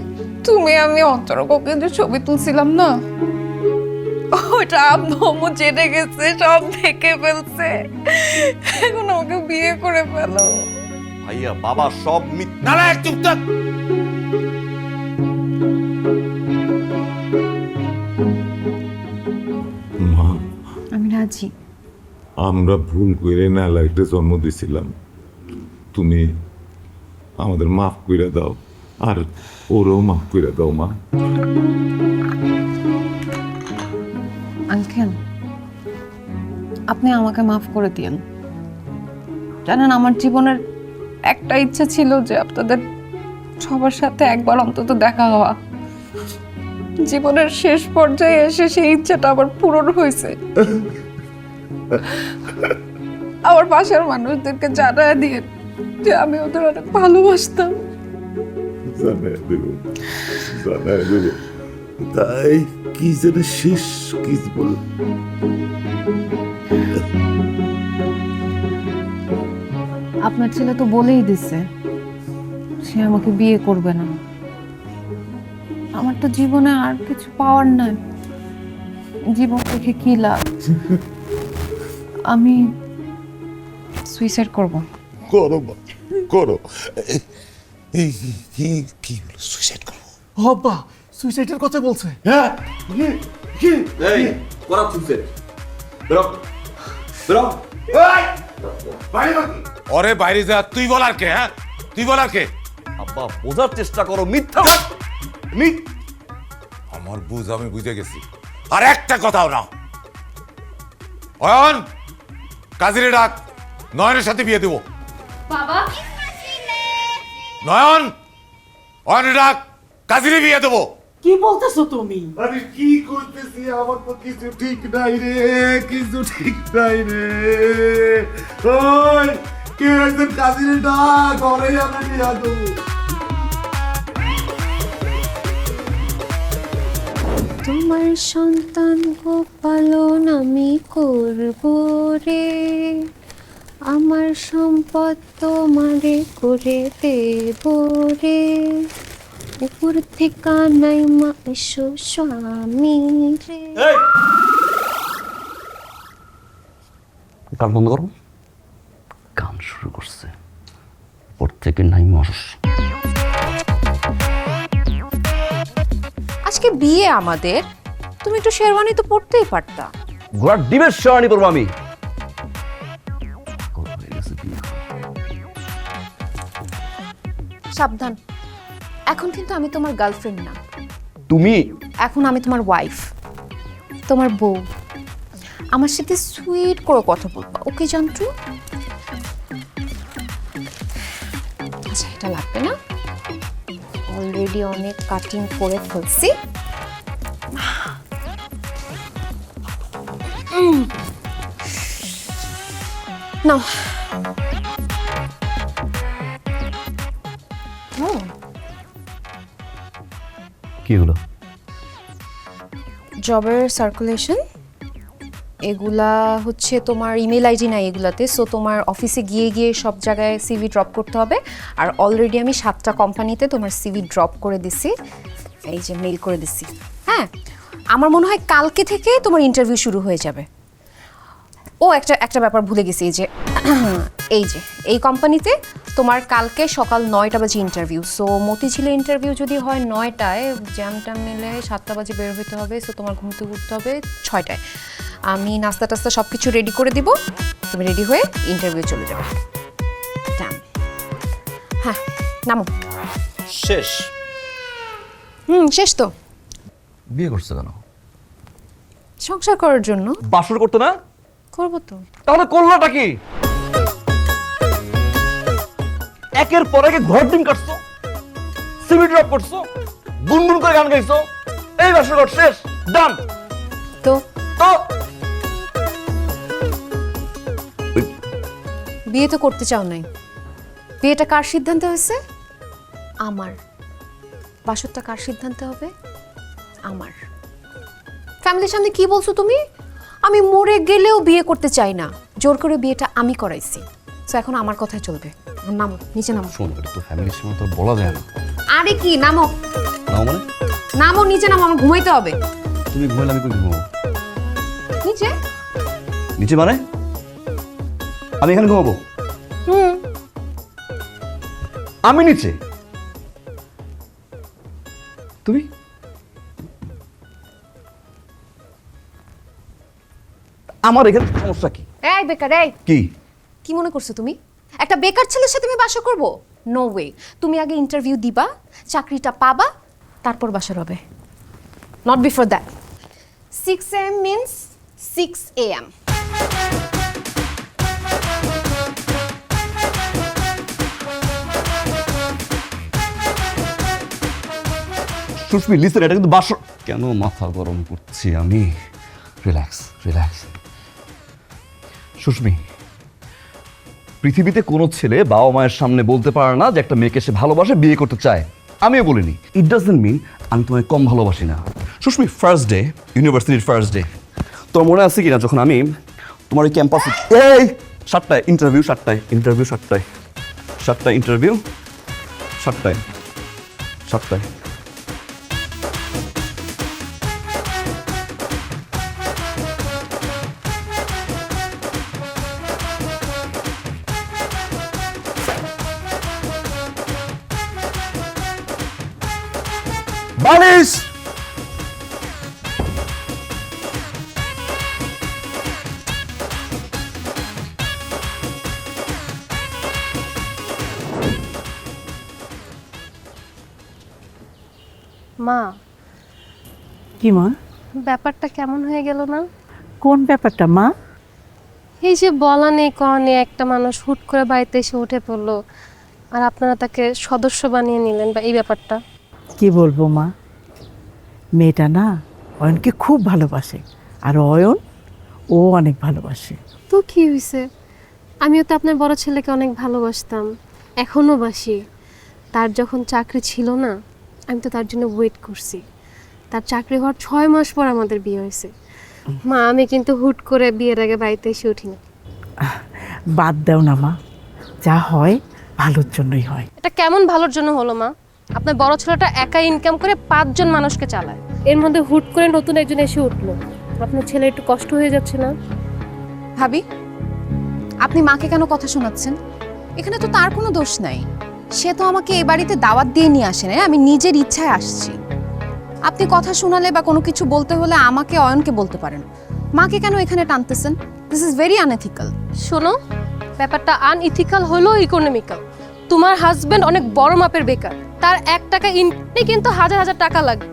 তুমি আমি অন্তরঙ্গ কিন্তু ছবি তুলছিলাম না, ওটা আম্মু জেনে গেছে, সব দেখে ফেলছে, এখন আমাকে বিয়ে করে ফেলো। ভাইয়া বাবা সব মিথ্যা। নালায়ক চুপ থাক। মা, আমি রাজি। আমরা ভুল করে নালায়কটা জন্ম দিছিলাম, তুমি আমাদের মাফ করে দাও, আর ওরও মাফ করে দাও মা। আঙ্কেল আপনি আমাকে মাফ করে দিয়েন। জানেন আমার জীবনের একটা ইচ্ছা ছিল যে আপনাদের সবার সাথে একবার অন্তত দেখা হওয়া। জীবনের শেষ পর্যায়ে এসে সেই ইচ্ছাটা আবার পূরণ হয়েছে। আমার পাশের মানুষদেরকে জানায় দিয়ে যে আমি ওদের অনেক ভালোবাসতাম। জানাই দেব, জানাই দেব। তাই কি যেন শেষ কি বল? আপনার ছেলে তো বলেই দিছে সে আমাকে বিয়ে করবে না। আমার তো জীবনে আর কিছু পাওয়ার নাই, জীবন থেকে কি লাভ? আমি সুইসাইড করব। করো মা, করো। এই কি কি সুইসাইড করো? আব্বা সুইসাইডের কথা বলছে। হ্যাঁ কি এই করা সুইসাইড। বেরো বেরো। এই বাইরে বাকি ওরে বাইরে যা, তুই বলার কে? হ্যাঁ তুই বলার কে? আব্বা বোঝার চেষ্টা করো, মিথ্যা। আমার বুঝ আমি বুঝে গেছি, আর একটা কথাও না। অয়ন কাজিরে ডাক, নয়নের সাথে বিয়ে দেবো। বাবা নয়ন, অয়নের ডাক, কাজিরে বিয়ে দেবো। কি বলতেছো তুমি? আরে কি করতেছি, আমার তো কিছু ঠিক নাই রে, কিছু ঠিক নাই রে। ওই কে একজন কাজিনে ডাক ঘরে আমরা নিয়ে আসবো। তোমার সন্তান গোপালন আমি করব রে, আমার সম্পদ তোমারে করে দেব রে, উপর থেকে নাই মা এসো স্বামী রে। গান বন্ধ করো। গান শুরু করছে, ওর থেকে নাই মরস। আজকে বিয়ে আমাদের, তুমি একটু শেরওয়ানি তো পরতেই পারতা। ঘোড়ার ডিমের শেরওয়ানি পরবো আমি। সাবধান, এখন কিন্তু আমি তোমার গার্লফ্রেন্ড না, তুমি এখন আমি তোমার ওয়াইফ, তোমার বউ। আমার সাথে সুইট করে কথা বলবা, ওকে জানটু? আচ্ছা, এটা লাগবে না, অলরেডি অনেক কাটিং করে ফেলছি। নাও। কি হলো? জবের সার্কুলেশন, এগুলা হচ্ছে তোমার ইমেল আইডি নাই এগুলাতে, সো তোমার অফিসে গিয়ে গিয়ে সব জায়গায় সিভি ড্রপ করতে হবে। আর অলরেডি আমি 7টা কোম্পানিতে তোমার সিভি ড্রপ করে দিছি, এই যে মেইল করে দিছি। হ্যাঁ, আমার মনে হয় কালকে থেকে তোমার ইন্টারভিউ শুরু হয়ে যাবে। ও একটা ব্যাপার ভুলে গেছি, এই যে এই কোম্পানিতে তোমার কালকে সকাল 9টা বাজে ইন্টারভিউ। সো মতিঝিলে ইন্টারভিউ যদি হয় 9টায়, জ্যামটা মিলে 7টা বাজে বের হতে হবে। সো তোমার ঘুমতে উঠতে হবে 6টায়। আমি নাস্তা টাস্তা সব কিছু রেডি করে দিব, তুমি রেডি হয়ে ইন্টারভিউ চলে যাবে। হ্যাঁ, নামো। শেষ? শেষ তো। বিয়ে করছে কেন? সংসার করার জন্য। বাসর করতে না? করবো তো। তাহলে করলোটা কি? একের পর একে ঘর ডিম কাটছো, সিভি ড্রপ করছো, গুনগুন করে গান গাইছো, এই বাসর কর শেষ, ডান। তো তো বিয়ে তো করতে চাও নাই, বিয়েটা কার সিদ্ধান্ত হয়েছে? আমার। বাসরটা কার সিদ্ধান্ত হবে? আমার। ফ্যামিলির সামনে কি বলছো তুমি? আমি মরে গেলেও বিয়ে করতে চাই না, জোর করে বিয়েটা আমি করাইছি। তো এখন আমার কথাই চলবে। নামো, নিচে নামো। শোন, এটা তো ফ্যামিলির সামনে তো বলা যায় না। আরে কি, নামো। নাও মানে? নামো, নিচে নামো, আমার ঘুমাইতে হবে। তুমি ঘুমাইলে আমি কই ঘুমাবো? নিচে। নিচে মানে? আমি এখানে ঘুমাবো? আমি নিচে, তুমি? আমার এখানে সমস্যা কি? এই বেকার, এই কি কি মনে করছো তুমি একটা বেকার ছেলের সাথে আমি বাসা করব? No way. তুমি আগে ইন্টারভিউ দিবা, চাকরিটা পাবা, তারপর বাসা হবে। Not before that. 6 AM means 6 AM। Sushmi, listen, এটা কিন্তু বাসর। কেন মাথা গরম করছি আমি? Relax, relax. সুস্মি, পৃথিবীতে কোনো ছেলে বাবা মায়ের সামনে বলতে পারে না যে একটা মেয়েকে সে ভালোবাসে, বিয়ে করতে চায়। আমিও বলিনি। ইট ডাজন্ট মিন আমি তোমায় কম ভালোবাসি না। সুস্মি, ফার্স্ট ডে, ইউনিভার্সিটির ফার্স্ট ডে, তোর মনে আছে কিনা যখন আমি তোমার ওই ক্যাম্পাসে, এই 7টায় ইন্টারভিউ, 7টায় ইন্টারভিউ, 7টায় ইন্টারভিউ, 7টায় বালিশ। মা, কি মা? ব্যাপারটা কেমন হয়ে গেল না? কোন ব্যাপারটা মা? এই যে বলা নেই কওয়া নেই একটা মানুষ হুট করে বাড়িতে এসে উঠে পড়লো, আর আপনারা তাকে সদস্য বানিয়ে নিলেন, বা এই ব্যাপারটা। কি বলবো মা, মেয়েটা না অয়নকে খুব ভালোবাসে, আর অয়ন ও অনেক ভালোবাসে। তো কি হয়েছে? আমিও তো আপনার বড় ছেলেকে অনেক ভালোবাসতাম, এখনো বাসি। তার যখন চাকরি ছিল না, আমি তো তার জন্য ওয়েট করছি। তার চাকরি হওয়ার 6 মাস পর আমাদের বিয়ে হয়েছে। মা, আমি কিন্তু হুট করে বিয়ের আগে বাড়িতে এসে উঠি না। বাদ দাও না মা, যা হয় ভালোর জন্যই হয়। এটা কেমন ভালোর জন্য হলো মা? আপনার বড় ছেলেটা একাই ইনকাম করে 5 জন মানুষকে চালায়, এর মধ্যে হুট করে নতুন একজন এসে উঠলো। আপনার ছেলে একটু কষ্ট হয়ে যাচ্ছে না? ভাবি, আপনি মাকে কেন কথা শোনাচ্ছেন? এখানে তো তার কোনো দোষ নাই। সে তো আমাকে এই বাড়িতে দাওয়াত দিয়ে নিয়ে আসে না, আমি নিজের ইচ্ছায় আসছি। আপনি কথা শোনালে বা কোনো কিছু বলতে হলে আমাকে, অয়নকে বলতে পারেন। মাকে কেন এখানে টানতেছেন? This is very unethical. শোনো, ব্যাপারটা আনইথিক্যাল হলো ইকোনমিক্যাল। তোমার হাজবেন্ড অনেক বড় মাপের বেকার, তার 1 টাকা ইনকামে কিন্তু হাজার হাজার টাকা লাগে।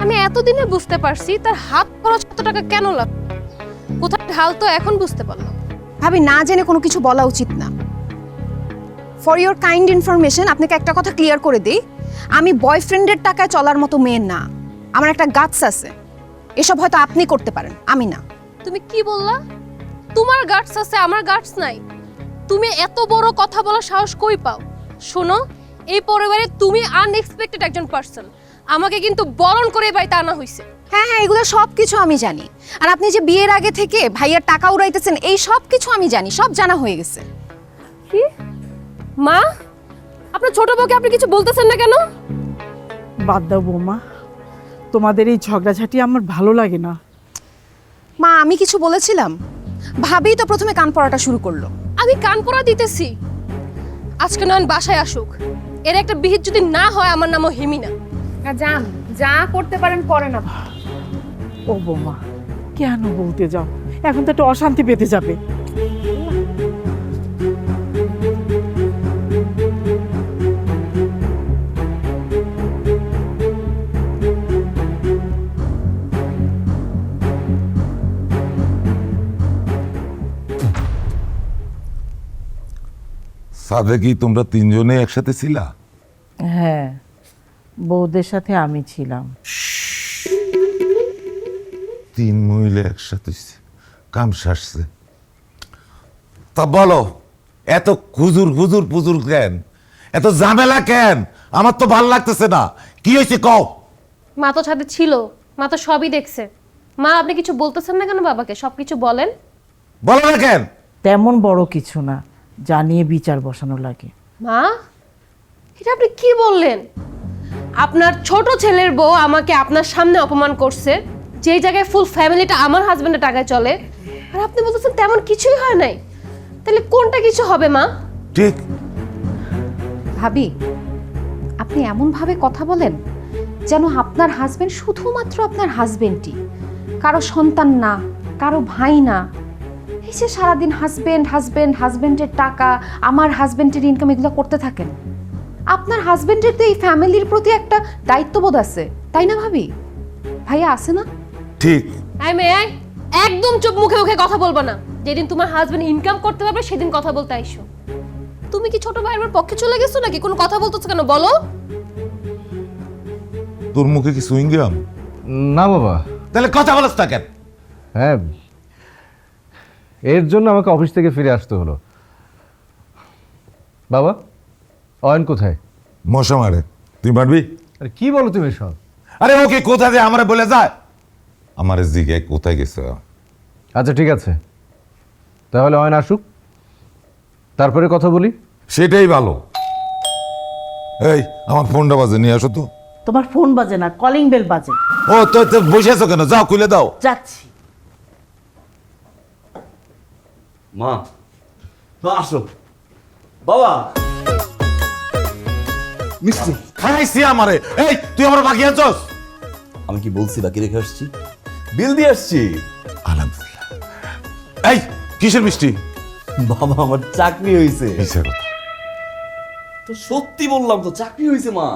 আমি এতদিনে বুঝতে পারছি তার হাত খরচ কত টাকা কেন লাগে, কোথায় ঢাল তো এখন বুঝতে পারলাম। ভাবি, না জেনে কোনো কিছু বলা উচিত না। ফর ইওর কাইন্ড ইনফরমেশন, আপনাকে একটা কথা ক্লিয়ার করে দিই, আমি বয়ফ্রেন্ডের টাকায় চলার মতো মেয়ে না। আমার একটা গাটস আছে, এসব হয়তো আপনি করতে পারেন, আমি না। তুমি কি বললা? তোমার গাটস আছে, আমার গাটস নাই? তুমি এত বড় কথা বলার সাহস কই পাও? শোনো, এই পরিবারে তুমি আনএক্সপেক্টেড একজন পার্সন। আমাকে কিন্তু বরণ করে এই বাড়িতে আনা হয়েছে। হ্যাঁ হ্যাঁ, এগুলো সব কিছু আমি জানি। আর আপনি যে বিয়ের আগে থেকে ভাইয়ার টাকা উড়াইতেছেন, এই সব কিছু আমি জানি, সব জানা হয়ে গেছে। কি মা, আপনার ছোট বউকে আপনি কিছু বলতেছেন না কেন? বাদ দাও বৌমা, তোমাদের এই ঝগড়াঝাটি আমার ভালো লাগে না। মা, আমি কিছু বলেছিলাম? ভাবি তো প্রথমে কান পড়াটা শুরু করলো। আমি কান পড়া দিতেছি। আজকে নয়ন বাসায় আসুক, এর একটা বিহিত যদি না হয়, আমার নামও হিমিনা। যান, যা করতে পারেন করেন না। ও বৌমা, কেন বলতে যাও? এখন তো একটা অশান্তি পেতে যাবে। সাদে কি তোমরা 3 জনে একসাথে ছিলা? হ্যাঁ, বউদের সাথে আমি ছিলাম। 3 মহিলা একসাথে হইছে, কাম সারছে। তা বলো, এত খুজুর খুজুর পুজুর কেন, এত ঝামেলা কেন? আমার তো ভাল লাগতেছে না। কি হয়েছে কও? মা তো ছাদে ছিল, মা তো সবই দেখছে। মা, আপনি কিছু বলতেছেন না কেন বাবাকে? সবকিছু বলেন। বলো না কেন? তেমন বড় কিছু না, জানিয়ে বিচার বসানো লাগে। মা, এটা আপনি কি বললেন? আপনার ছোট ছেলের বউ আমাকে আপনার সামনে অপমান করছে, যেই জায়গায় ফুল ফ্যামিলিটা আমার হাজবেন্ডের টাকায় চলে, আর আপনি বলতেছেন তেমন কিছুই হয় নাই। তাহলে কোনটা কিছু হবে মা? ঠিক। ভাবি, আপনি এমনভাবে কথা বলেন যেন আপনার হাজবেন্ড শুধুমাত্র আপনার হাজবেন্ডই, কারো সন্তান না, কারো ভাই না। এই যে সারাদিন হাজবেন্ড হাজবেন্ড, হাজবেন্ডের টাকা, আমার হাজবেন্ডের ইনকাম, এগুলো করতে থাকেন। আপনার হাজবেন্ডের তো এই ফ্যামিলির প্রতি একটা দায়িত্ববোধ আছে, তাই না ভাবি? ভাইয়া আছে না? ঠিক। আই মে আই, একদম চুপ, মুখে মুখে কথা বলবা না। যেদিন তোমার হাজবেন্ড ইনকাম করতে পারবে সেদিন কথা বলতে আইসো। তুমি কি ছোট ভাইয়ের পক্ষে চলে গেছো নাকি? কোনো কথা বলতেছো কেন বলো? তোর মুখে কি সুইংগাম? না বাবা। তাহলে কথা বলছ না কেন? হ্যাঁ, এর জন্য আমাকে অফিস থেকে ফিরে আসতে হলো। বাবা, অয়ন কোথায়? মশা মারে। তুই মারবি? আরে কি বলো তুমি সব? আরে ওকে কোথায় যায় আমারে বলে যায়? আমারে জিজ্ঞাসা কোথায় গেছে। আচ্ছা ঠিক আছে, তাহলে অয়ন আসুক, তারপরে কথা বলি। সেটাই ভালো। এই আমার ফোনটা বাজে, নিয়ে আসো তো। তোমার ফোন বাজে না, কলিং বেল বাজে। ও তো বসে আছো কেন? যাও খুলে দাও। যাচ্ছি। মা, আসো। বাবা, মিষ্টি খাইছি আমারে। এই তুই আমার বাকি আছস? আমি কি বলছি বাকি রেখে আসছি? বিল দিয়ে আসছি। আলহামদুলিল্লাহ। এই কিসের মিষ্টি? বাবা, আমার চাকরি হয়েছে। কিসের কথা? তো সত্যি বললাম তো, চাকরি হয়েছে মা।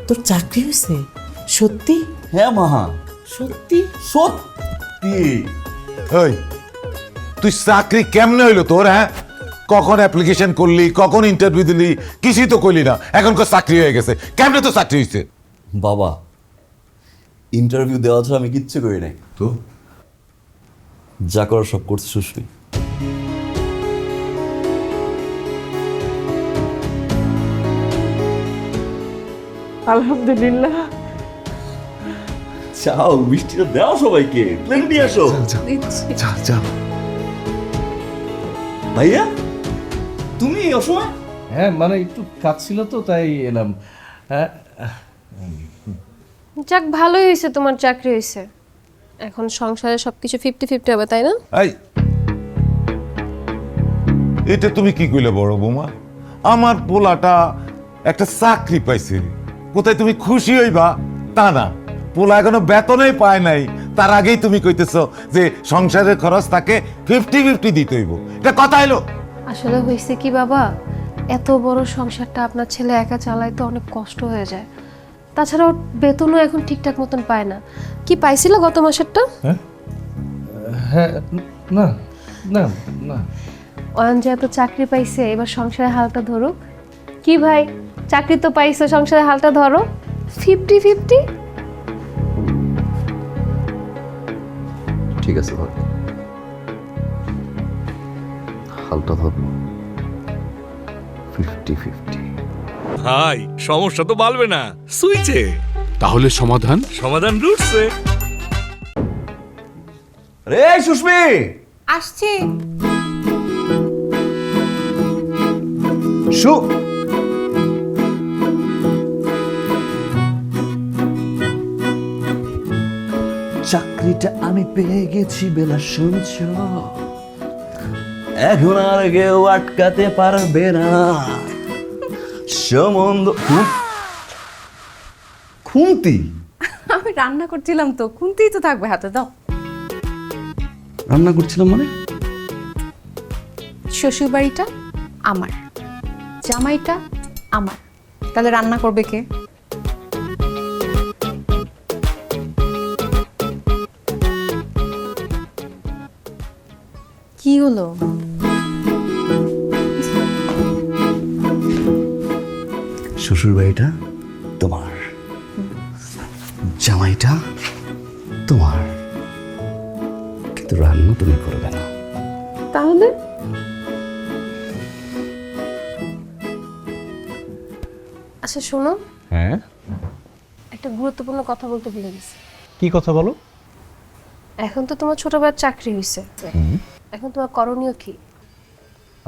তোর চাকরি হয়েছে? সত্যি? হ্যাঁ মা, সত্যি? সত্যি। এই তুই চাকরি কেমনে হইলো তোর? হ্যাঁ, কখন অ্যাপ্লিকেশন করলি, কখন ইন্টারভিউ দিলি, কিছুই তো করলি না। এখন চাকরি হয়ে গেছে, কেমনে তো চাকরি হয়েছে? বাবা, ইন্টারভিউ দেওয়া ছাড়া আমি কিচ্ছু করি নাই। তো যা করার সব করছে সুশ্রী। আলহামদুলিল্লাহ। যাও মিষ্টিটা দাও সবাইকে, প্লেট নিয়ে আসো। যা যা। ভাইয়া তুমি এই অসময়? হ্যাঁ মানে একটু কাজ ছিল তো তাই এলাম। হ্যাঁ যাক ভালোই হয়েছে তোমার চাকরি হয়েছে, এখন সংসারে সবকিছু 50-50 হবে, তাই না? এই এটা তুমি কি কইলে বড় বৌমা? আমার পোলাটা একটা চাকরি পাইছে, কোথায় তুমি খুশি হইবা তা না। পোলা এখনো বেতনই পায় নাই, তার আগেই তুমি কইতেছো যে সংসারের খরচ তাকে 50-50 দিতে হইব। এটা কথা এলো? আসলে হয়েছে কি বাবা, এত বড় সংসারটা আপনার ছেলে একা চালায় তো অনেক কষ্ট হয়ে যায়। তাছাড়া ওর বেতনও এখন ঠিকঠাক মতন পায় না। কি পাইছিল গত মাসেরটা? হ্যাঁ না না না অয়ন যেহেতু চাকরি পাইছে, এবার সংসারের হালটা ধরুক। কি ভাই, চাকরি তো পাইছে, সংসারের হালটা ধরো। 50-50। ঠিক আছে ভাই, হালটা ধরবো 50-50। ভাই সমস্যা তো বাড়বে না, সুইচে। তাহলে সমাধান? সমাধান রুটছে। রে সুস্মি, আসছি। চাকরিটা আমি পেয়ে গেছি বেলা, শুনছ? এখন আর কেউ আটকাতে পারবে না। সম্বন্ধ খুন্তি? আমি রান্না করছিলাম তো, খুন্তিই তো থাকবে হাতে, দাও। রান্না করছিলাম মানে? শ্বশুর বাড়িটা আমার, জামাইটা আমার, তাহলে রান্না করবে কে? কি হলো? শ্বশুর বাড়িটা তোমার, জামাইটা তোমার, কিন্তু রান্না তুমি করবে না। তাহলে আচ্ছা শোনো, হ্যাঁ, একটা গুরুত্বপূর্ণ কথা বলতে ভুলে গেছি। কি কথা বলো? এখন তো তোমার ছোট ভাইয়ের চাকরি হয়েছে, এখন তোমার করণীয় কি?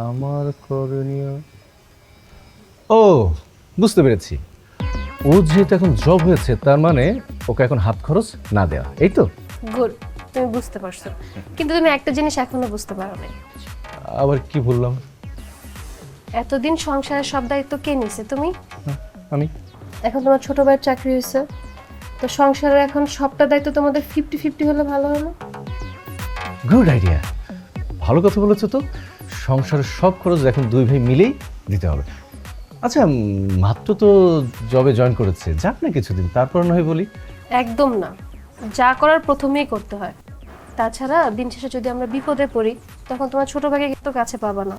আমার করণীয়, ও বুঝতে পেরেছি। ও যেহেতু এখন জব হয়েছে, তার মানে ওকে এখন হাত খরচ না দেওয়া, এই তো? গুড, তুমি বুঝতে পারছো, কিন্তু তুমি একটা জিনিস এখনো বুঝতে পারো নাই। আবার কি বললাম? এতদিন সংসারের সব দায়িত্ব কে নিছে? তুমি। আমি। এখন তোমার ছোট ভাইয়ের চাকরি হয়েছে, তো সংসারের এখন সবটা দায়িত্ব তোমাদের 50-50 হলে ভালো হলো। গুড আইডিয়া, ভালো কথা বলেছো তো। সংসারের সব খরচ এখন দুই ভাই মিলেই দিতে হবে। আচ্ছা, মাত্র তো জবে জয়েন করেছে, যাক না কিছুদিন, তারপর না হয় বলি। একদম না, যা করার প্রথমেই করতে হয়। তাছাড়া দিন শেষে যদি আমরা বিপদে পড়ি, তখন তোমার ছোট ভাইকে কিন্তু কাছে পাবা না।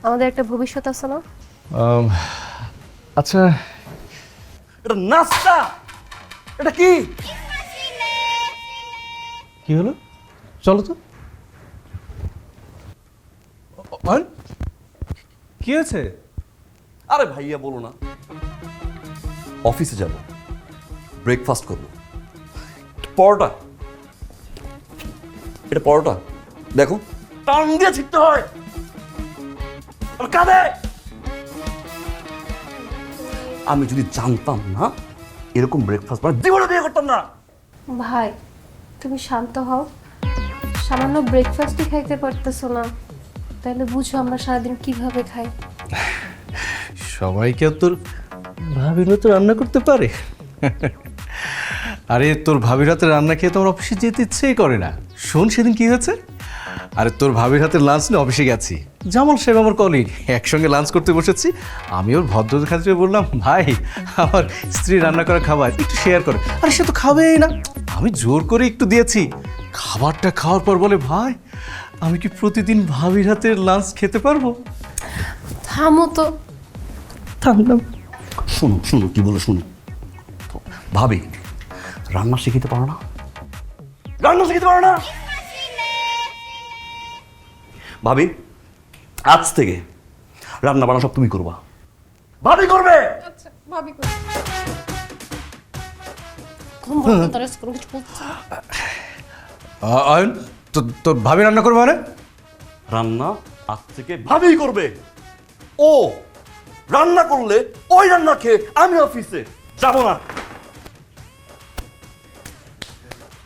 আমাদের একটা ভবিষ্যৎ আছে না? আচ্ছা, এটা নাস্তা, এটা কি? কি হলো? চলো তো। কি হয়েছে? আরে ভাইয়া বলো না, অফিসে যাব, ব্রেকফাস্ট করবো, পরোটা, এটা পরোটা দেখো, টান দিয়ে ছিটতে হয়, আর কাঁদে। আমি যদি জানতাম না এরকম ব্রেকফাস্ট মানে জীবনে বিয়ে করতাম না। ভাই তুমি শান্ত হও, সামান্য ব্রেকফাস্টই খাইতে পারতেছো না, তাহলে বুঝো আমরা সারাদিন কিভাবে খাই। সবাইকে তোর ভাবিরা তো রান্না করতে পারে। আরে তোর ভাবির হাতে রান্না খেয়ে তোমার অফিসে যেতে ইচ্ছেই করে না। শোন সেদিন কি হয়েছে, আরে তোর ভাবির হাতে লাঞ্চ নিয়ে অফিসে গেছি, জামাল সাহেব আমার কলিগ, একসঙ্গে লাঞ্চ করতে বসেছি। আমি ওর ভদ্রতার খাতিরে বললাম, ভাই আমার স্ত্রী রান্না করা খাবার একটু শেয়ার করে। আরে সে তো খাবেই না, আমি জোর করে একটু দিয়েছি। খাবারটা খাওয়ার পর বলে, ভাই আমি কি প্রতিদিন ভাবির হাতের লাঞ্চ খেতে পারবো? থামো তো। থামলাম। শুনো শুনো কি বলো, শুনো। ভাবি রান্না শিখিতে পারো না? রান্না শিখিতে পারো না? ভাবি আজ থেকে রান্না বান্না সব তুমি করবা। ভাবি করবে। আচ্ছা, ভাবি কম বড় তার কোনো কিছু বলতেছে না। অয়ন তোর ভাবি রান্না করবে মানে? রান্না আজ থেকে ভাবেই করবে। ও রান্না করলে ওই রান্না খেয়ে আমি অফিসে যাব না।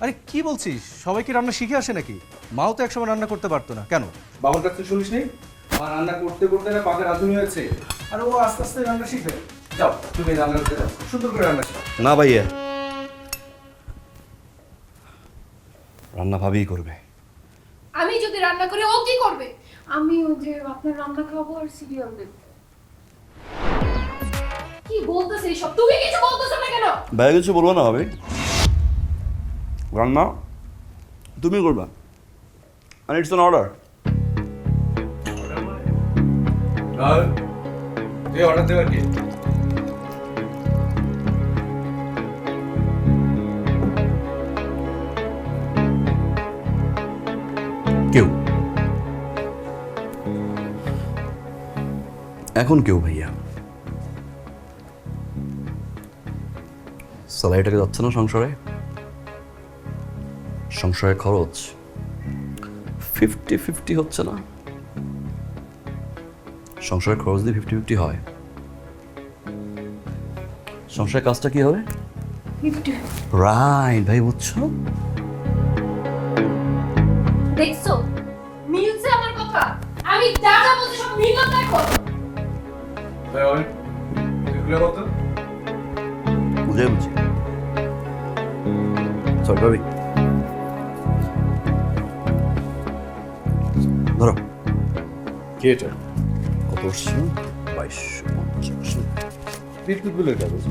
আরে কি বলছিস? সবাই কি রান্না শিখে আসে নাকি? মাও তো একসময় রান্না করতে পারতো না, কেন? বাবার কাছে শুনিস নি? মা রান্না করতে করতে না পাকে রাঁধুনি হয়েছে, আর ও আস্তে আস্তে রান্না শিখবে। যাও তুমি রান্না করতে যাও, সুন্দর করে রান্না শিখো। না ভাইয়া, রান্না ভাবেই করবে। আমি যদি রান্না করি ও কি করবে? আমি ওই যে আপনার রান্না খাবো আর সিরিয়াল দেখব। কি বলতেছিস সব? তুমি কিছু বলতেছ না কেন? ভাইয়া কিছু বলবো না ভাবি, রান্না তুমি করবা, and it's an order. তুই অর্ডার দেওয়ার কি? কেউ এখন কেউ ভাইয়া স্যালারিটাকে যাচ্ছে না সংসারে, সংসারের খরচ 50-50 হচ্ছে না। সংসারের খরচ দিয়ে 50-50 হয়, সংসারের কাজটা কি হবে? রাইট ভাই, বুঝছো? দেখছো মিলছে আমার কথা? আমি যা যা বলছি সব মিল দেখো। বুঝে বুঝি সরি ভাবি, ধরো কি এটা? কত আসছে? 2250, বিদ্যুৎ বিল এটা বুঝি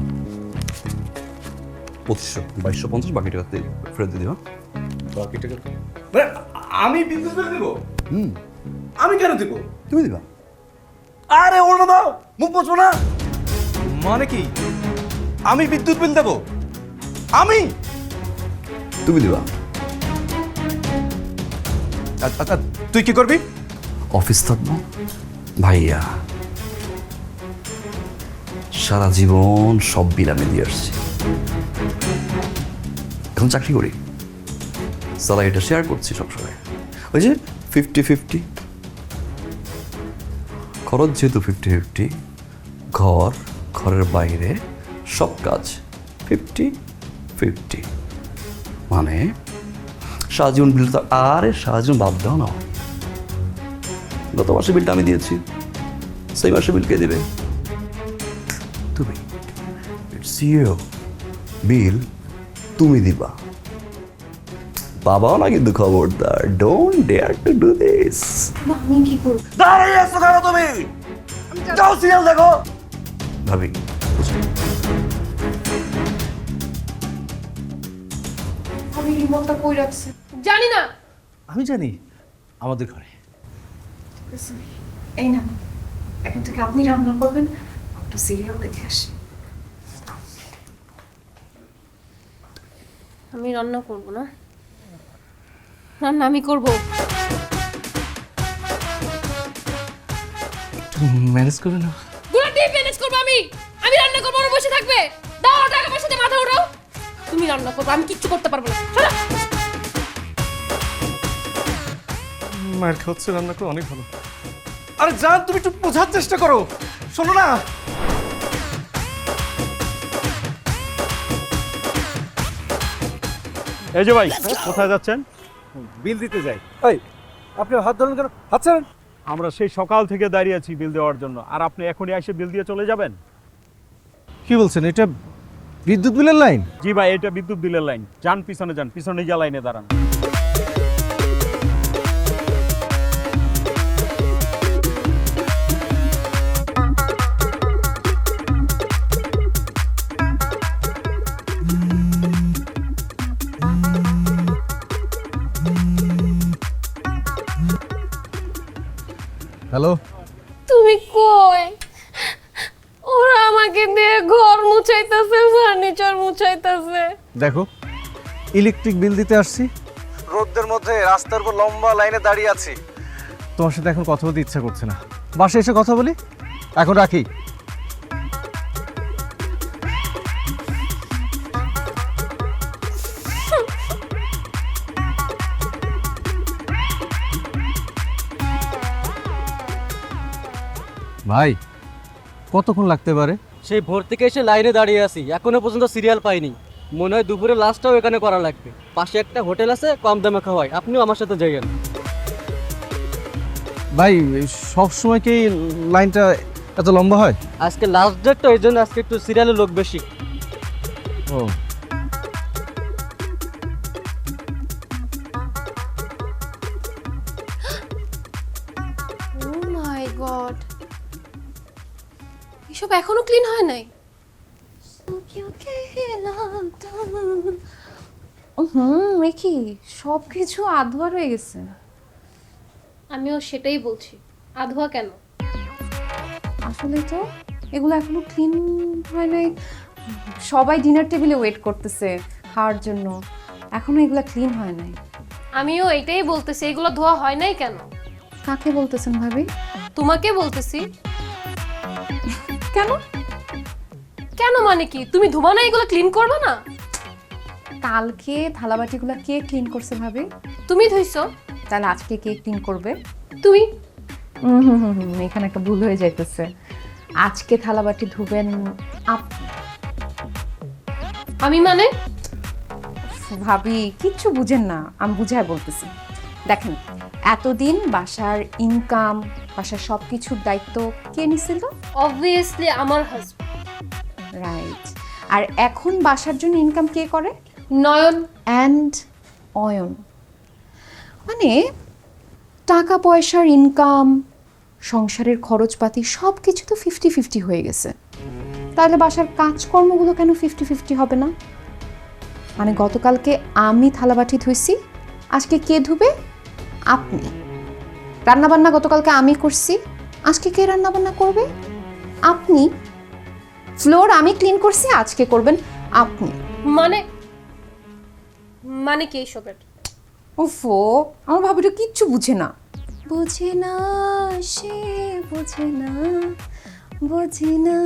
2500, 2250, বাকি টাকা ফেরত দিয়ে দিও। বাকি টাকা আমি বিদ্যুৎ বিল দেবো? আমি কেন দেব? তুমি দিবা। আরে ওটা দাও, মুখ মুছবো না। মানে কি? আমি বিদ্যুৎ বিল দেবো? আমি? তুমি দিবা। আচ্ছা তুই কি করবি? অফিস থাকবো ভাইয়া, সারা জীবন সব বিল আমি দিয়ে আসছি, এখন চাকরি করি, স্যালারিটা শেয়ার করছি সবসময়। ওই যে 50-50 খরচ, যেহেতু 50-50, ঘরের বাইরে সব কাজ 50-50, মানে সারাজীবন বিল তো আরে সারাজীবন বাদ দাও না। গত মাসে বিলটা আমি দিয়েছি, সেই মাসে বিল কে দেবে? তুমি। ইটস ইউ, বিল তুমি দিবা। বাবাও না কিন্তু খবরদার, don't dare to do this. আমি কি করব? দাঁড়িয়ে আছো কেন তুমি? যাও সিরিয়াল দেখো। ভাবি আমি রিমোটটা কই রাখছি জানি না। আমি জানি, আমাদের ঘরে। এই না, এখন থেকে আপনি রান্না করবেন, একটু সিরিয়াল দেখে আসি। আমি রান্না করব না, রান্না আমি করব। ম্যানেজ করে না। পুরো টিম ম্যানেজ করব আমি। আমি রান্না করব, ওরা বসে থাকবে। দাও টাকা পয়সা দিয়ে মাথা উঠাও। তুমি রান্না করবে, আমি কিচ্ছু করতে পারবো না। চলো। মার খাচ্ছে, রান্না করে অনেক ভালো। আরে জান, তুমি একটু বোঝার চেষ্টা করো, শোনো না। এই যে ভাই, কোথায় যাচ্ছেন? বিল দিতে যাই। এই আপনি হাত ধরেন কেন? হাত ছাড়েন। আমরা সেই সকাল থেকে দাঁড়িয়ে আছি বিল দেওয়ার জন্য, আর আপনি এখনই এসে বিল দিয়ে চলে যাবেন? কি বলছেন? এটা বিদ্যুৎ বিলের লাইন? জি ভাই, এটা বিদ্যুৎ বিলের লাইন। যান পিছনে, যান পিছনে গিয়ে লাইনে দাঁড়ান। হ্যালো, তুমি কই? ওরা আমাকে দিয়ে ঘর মুছাইতেছে, ফার্নিচার মুছাইতেছে। দেখো ইলেকট্রিক বিল দিতে আসছি, রোদের মধ্যে রাস্তার উপর লম্বা লাইনে দাঁড়িয়ে আছি। তোমার সাথে এখন কথা বলতে ইচ্ছা করছে না, বাসায় এসে কথা বলি। এখন রাখি। ভাই কতক্ষণ লাগতে পারে? সেই ভোর থেকে এসে লাইনে দাঁড়িয়ে আছি, এখনো পর্যন্ত সিরিয়াল পাইনি। মনে হয় দুপুরে লাস্টটাও এখানে করা লাগবে। পাশে একটা হোটেল আছে, কম দামে খাওয়ায়, আপনিও আমার সাথে যাইয়েন। ভাই সব সময় কি লাইনটা এত লম্বা হয়? আজকে লাস্ট ডেট তো, এই জন্য আজকে একটু সিরিয়ালের লোক বেশি। ও ও মাই গড, এসব এখনো ক্লিন হয় নাই? কি সব কিছু আধোয়া রয়ে গেছে। আমিও সেটাই বলছি, আধোয়া কেন? আসলে তো এগুলো এখনো ক্লিন হয় নাই। সবাই ডিনার টেবিলে ওয়েট করতেছে খাওয়ার জন্য, এখনো এগুলো ক্লিন হয় নাই। আমিও এটাই বলতেছি, এগুলো ধোয়া হয় নাই কেন? কাকে বলতেছেন ভাবি? তোমাকে বলতেছি। কেন? কেন মানে কি? তুমি ধোবা না, এগুলো ক্লিন করবে না? কালকে থালাবাটিগুলো কে ক্লিন করছে ভাবি? তুমি ধুইছো, তাহলে আজকে কে ক্লিন করবে? তুমি। এখানে একটা ভুল হয়ে যাইতেছে। আজকে থালাবাটি ধুবেন আপনি। আমি মানে? ভাবি কিচ্ছু বুঝেন না, আমি বুঝায় বলতেছি। দেখেন, এতদিন বাসার ইনকাম, বাসার সব কিছুর দায়িত্ব কে নিছিল? অবভিয়াসলি আমার হাজবেন্ড। রাইট। আর এখন বাসার জন্য ইনকাম কে করে? নয়ন অ্যান্ড অয়ন। মানে টাকা পয়সার ইনকাম, সংসারের খরচপাতি সব কিছু তো 50-50 হয়ে গেছে। তাহলে বাসার কাজকর্মগুলো কেন 50-50 হবে না? মানে গতকালকে আমি থালাবাটি ধুইছি, আজকে কে ধুবে? আপনি। রান্নাবান্না গতকালকে আমি করছি, আজকে কে রান্নাবান্না করবে? আপনি। ফ্লোর আমি ক্লিন করছি, আজকে করবেন আপনি। মানে কি এসবের? ওফো, আমার ভাবিটা কিচ্ছু বুঝে না। বুঝে না সে বুঝে না, বুঝে না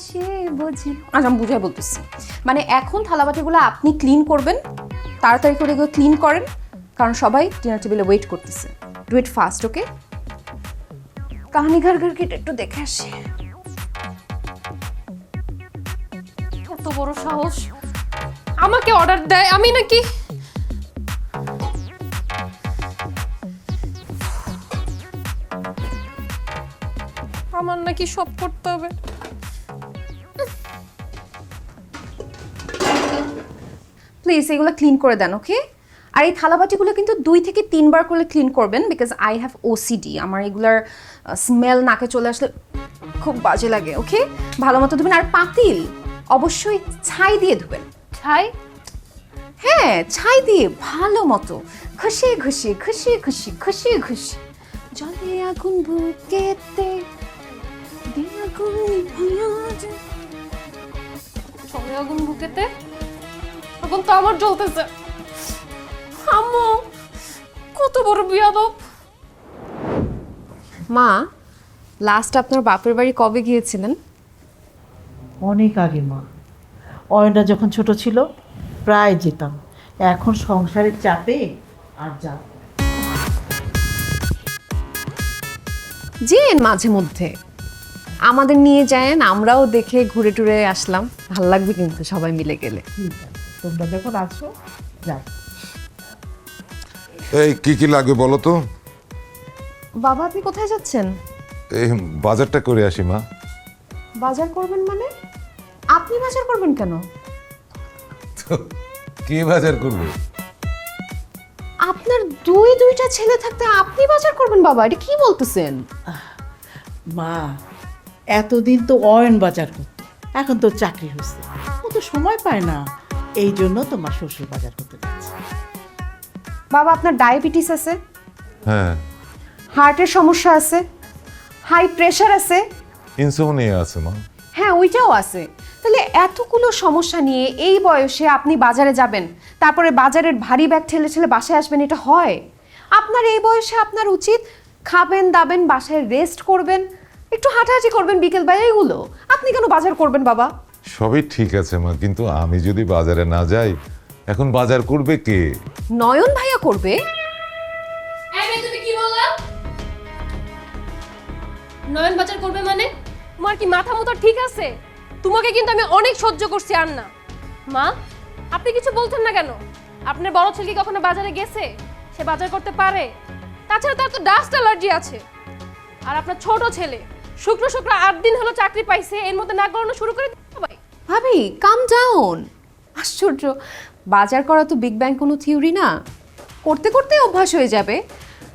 সে বুঝে। আজ আমি বুঝাই বলতেছি। মানে এখন থালাবাটিগুলো আপনি ক্লিন করবেন, তাড়াতাড়ি করে এগুলো ক্লিন করেন, কারণ সবাই ডিনার টেবিলে ওয়েট করতেছে। ডু ইট ফাস্ট, ওকে? কাহানি ঘর ঘর কেটে একটু দেখে আসি। এত বড় সাহস, আমাকে অর্ডার দেয়, আমি নাকি? আমার নাকি সব করতে হবে? প্লিজ এগুলো ক্লিন করে দেন, ওকে? আর এই থালাবাটিগুলো কিন্তু 2 থেকে 3 বার করে ক্লিন করবেন, বিকজ আই হ্যাভ ওসিডি। আমার এগুলার স্মেল নাকে চলে আসলে খুব বাজে লাগে, ওকে? ভালো মতো ধুবেন। আর পাতিল অবশ্যই ছাই দিয়ে ধুবেন। ছাই? হ্যাঁ, ছাই দিয়ে ভালো মতো ঘষে ঘষে ঘষে ঘষে ঘষে ঘষে। জলে আগুন বুকেতে সবাই আগুন বুকেতে, এখন তো আমার জ্বলতেছে। আম্মু কত বড় বিয়াদব। মা, লাস্ট আপনার বাপের বাড়ি কবে গিয়েছিলেন? অনেক আগে মা, অয়নটা যখন ছোট ছিল প্রায় যেতাম, এখন সংসারের চাপে আর যা। যেন মাঝে মধ্যে আমাদের নিয়ে যায়েন, আমরাও দেখে ঘুরে টুরে আসলাম, ভাল লাগবে কিন্তু সবাই মিলে গেলে। তোমরা যখন আসো যাও। এই কি কি লাগবে বলো তো? বাবা আপনি কোথায় যাচ্ছেন? এই বাজারটা করে আসি মা। বাজার করবেন মানে? আপনি বাজার করবেন কেন? কি বাজার করবে? আপনার দুইটা ছেলে থাকতে আপনি বাজার করবেন বাবা? এটা কি বলতেছেন? মা, এতদিন তো অয়ন বাজার করতো, এখন তো চাকরি হয়েছে, ও তো সময় পায় না, এই জন্য তোমার শ্বশুর বাজার করতে যাচ্ছে। বাবা আপনার ডায়াবেটিস আছে, হ্যাঁ। হার্টের সমস্যা আছে, হাই প্রেশার আছে, ইনসোমনিয়া আছে মা। হ্যাঁ ওইটাও আছে। তাহলে এতগুলো সমস্যা নিয়ে এই বয়সে আপনি বাজারে যাবেন, তারপরে বাজারের ভারী ব্যাগ ঠেলে ঠেলে বাসায় আসবেন, এটা হয়? আপনার এই বয়সে আপনার উচিত খাবেন দাবেন, বাসায় রেস্ট করবেন, একটু হাঁটাহাঁটি করবেন বিকেলবেলা, এগুলো। আপনি কেন বাজার করবেন বাবা? সবই ঠিক আছে মা, কিন্তু আমি যদি বাজারে না যাই, এখন বাজার করবে কে? নয়ন ভাইয়া করবে। তুমি কি বললা? নয়ন বাজার করবে মানে? তোমার কি মাথা মতো ঠিক আছে? তোমাকে কিন্তু আমি অনেক সহ্য করছি আর না। মা, আপনি কিছু বলছেন না কেন? আপনার বড় ছেলে কি কখনো বাজারে গেছে? সে বাজার করতে পারে? তাছাড়া তার তো ডাস্ট অ্যালার্জি আছে। আর আপনার ছোট ছেলে শুক্র 8 দিন হলো চাকরি পাইছে, এর মধ্যে নাক গলানো শুরু করে দিতে ভাই। ভাবি কাম ডাউন। আশ্চর্য, বাজার করা তো বিগ ব্যাং কোনো থিওরি না, করতে করতে অভ্যাস হয়ে যাবে।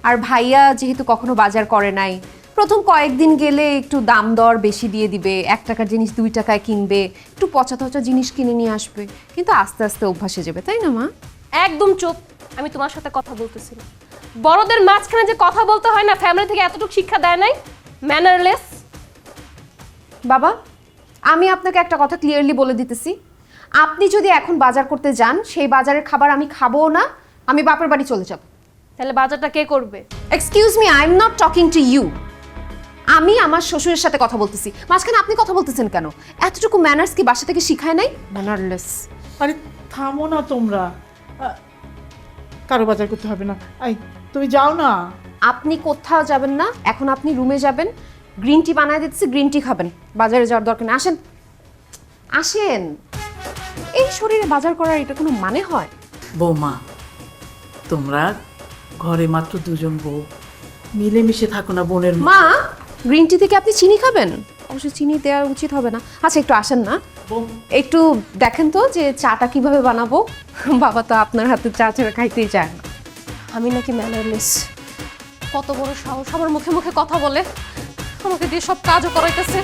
আর ভাইয়া যেহেতু কখনো বাজার করে নাই, প্রথম কয়েকদিন গেলে একটু দাম দর বেশি দিয়ে দিবে, 1 টাকার জিনিস 2 টাকায় কিনবে, একটু পচা তচা জিনিস কিনে নিয়ে আসবে, কিন্তু আস্তে আস্তে অভ্যাস হয়ে যাবে, তাই না মা? একদম চুপ, আমি তোমার সাথে কথা বলতেছি না। বড়দের মাঝখানে যে কথা বলতে হয় না, ফ্যামিলি থেকে এতটুকু শিক্ষা দেয় নাই? ম্যানারলেস। বাবা, আমি আপনাকে একটা কথা ক্লিয়ারলি বলে দিতেছি, আপনি যদি এখন বাজার করতে যান, সেই বাজারের খাবার আমি খাবো না, আমি বাপের বাড়ি চলে যাব। তাহলে বাজারটা কে করবে? Excuse me, I am not talking to you. আমি আমার শ্বশুরের সাথে কথা বলতেছি, মাঝখানে আপনি কথা বলতেছেন কেন? এতটুকু ম্যানার্স কি বাসা থেকে শিখায় নাই? ম্যানারলেস। আরে থামো না তোমরা, কারো বাজার করতে হবে না। এই তুমি যাও না। আপনি কোথাও যাবেন না, এখন আপনি রুমে যাবেন, গ্রিন টি বানায় দিতেছি, গ্রিন টি খাবেন, বাজারে যাওয়ার দরকার নেই। আসেন আসেন, এই শরীরে বাজার করার এটা কোনো মানে হয়? বৌমা, তোমরা ঘরে মাত্র দুজন বউ, মিলেমিশে থাকো না বোনের মা, গ্রিন টি থেকে আপনি চিনি খাবেন? অবশ্যই চিনি দেওয়া উচিত হবে না। আচ্ছা একটু আসেন না, একটু দেখেন তো যে চাটা কিভাবে বানাবো। বাবা তো আপনার হাতে চা ছেড়ে খাইতেই চায় না। আমি নাকি ম্যানারলেস? কত বড় সাহস, আমার মুখে মুখে কথা বলে, আমাকে দিয়ে সব কাজও করাইতেছে।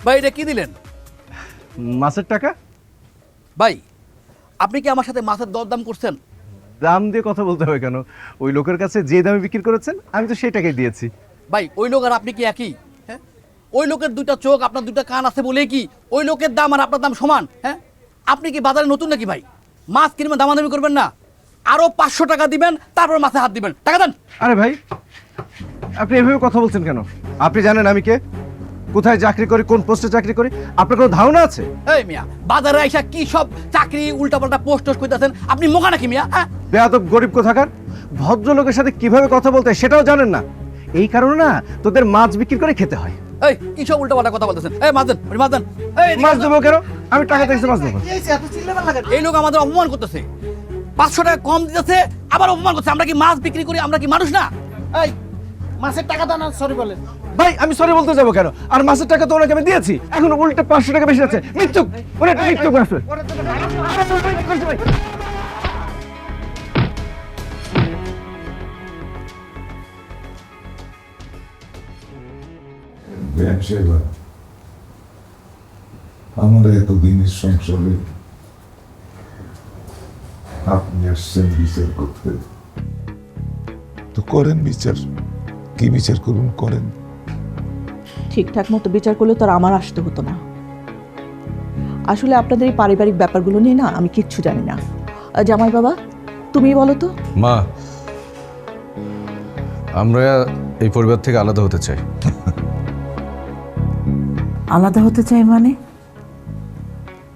ভাই এটা কি দিলেন? মাছের টাকা। ভাই আপনি কি আমার সাথে মাছের দরদাম করছেন? দাম দিয়ে কথা বলতে হবে কেন? ওই লোকের কাছে যে দামে বিক্রি করেছেন আমি তো সেই টাকাই দিয়েছি। ভাই ওই লোক আর আপনি কি একই? হ্যাঁ, ওই লোকের 2টা চোখ, আপনার 2টা কান আছে বলে কি ওই লোকের দাম আর আপনার দাম সমান? হ্যাঁ, আপনি কি বাজারে নতুন নাকি ভাই? মাছ কিনবেন, দামাদামি করবেন না, আরো 500 টাকা দিবেন, তারপর মাছে হাত দিবেন। টাকা দেন। আরে ভাই, আপনি এভাবে কথা বলছেন কেন? আপনি জানেন আমি কে, কোথায় চাকরি করি, কোন পোস্টে চাকরি করি? আপনার কোনো ধারণা আছে? এই মিয়া, বাজারে আইসা কি সব চাকরি উল্টাপাল্টা পোস্ট টোস্ট কইতাছেন? আপনি মোকা নাকি মিয়া? হ্যাঁ, বেয়াদব গরিব কোথাকার, ভদ্রলোকের সাথে কিভাবে কথা বলতে হয় সেটাও জানেন না। এই কারণে না তোদের মাছ বিক্রি করে খেতে হয়। এই কি সব উল্টাপাল্টা কথা বলতেছেন? এই মাছ দেন, মাছ দেন। এই মাছ দেবো কেন? আমি টাকা দেখছি মাছ দেবো। এই লোক আমাদের অপমান করতেছে, 500 টাকা কম দিতেছে, আবার অপমান করছে। আমরা কি মাছ বিক্রি করি? আমরা কি মানুষ না? এই মাছের টাকা দাও না, সরি বলে। ভাই আমি সরি বলতে যাবো কেন? আর মাছের টাকা তো ওনাকে আমি দিয়েছি, এখন উল্টে 500 টাকা বেশি আছে। মিথ্যুক, ওরা একটা মিথ্যুক আছে। আমরা এতদিনের সংসারে আপনি আসছেন বিচার করতে, তো করেন বিচার। কি বিচার করুন করেন। ঠিকঠাক মতো বিচার করলে তো আর আমার আসতে হতো না। আসলে আপনাদের এই পারিবারিক ব্যাপারগুলো নিয়ে না আমি কিচ্ছু জানি না। জামাই বাবা, তুমি বলো তো। মা, আমরা এই পরিবার থেকে আলাদা হতে চাই। আলাদা হতে চাই মানে?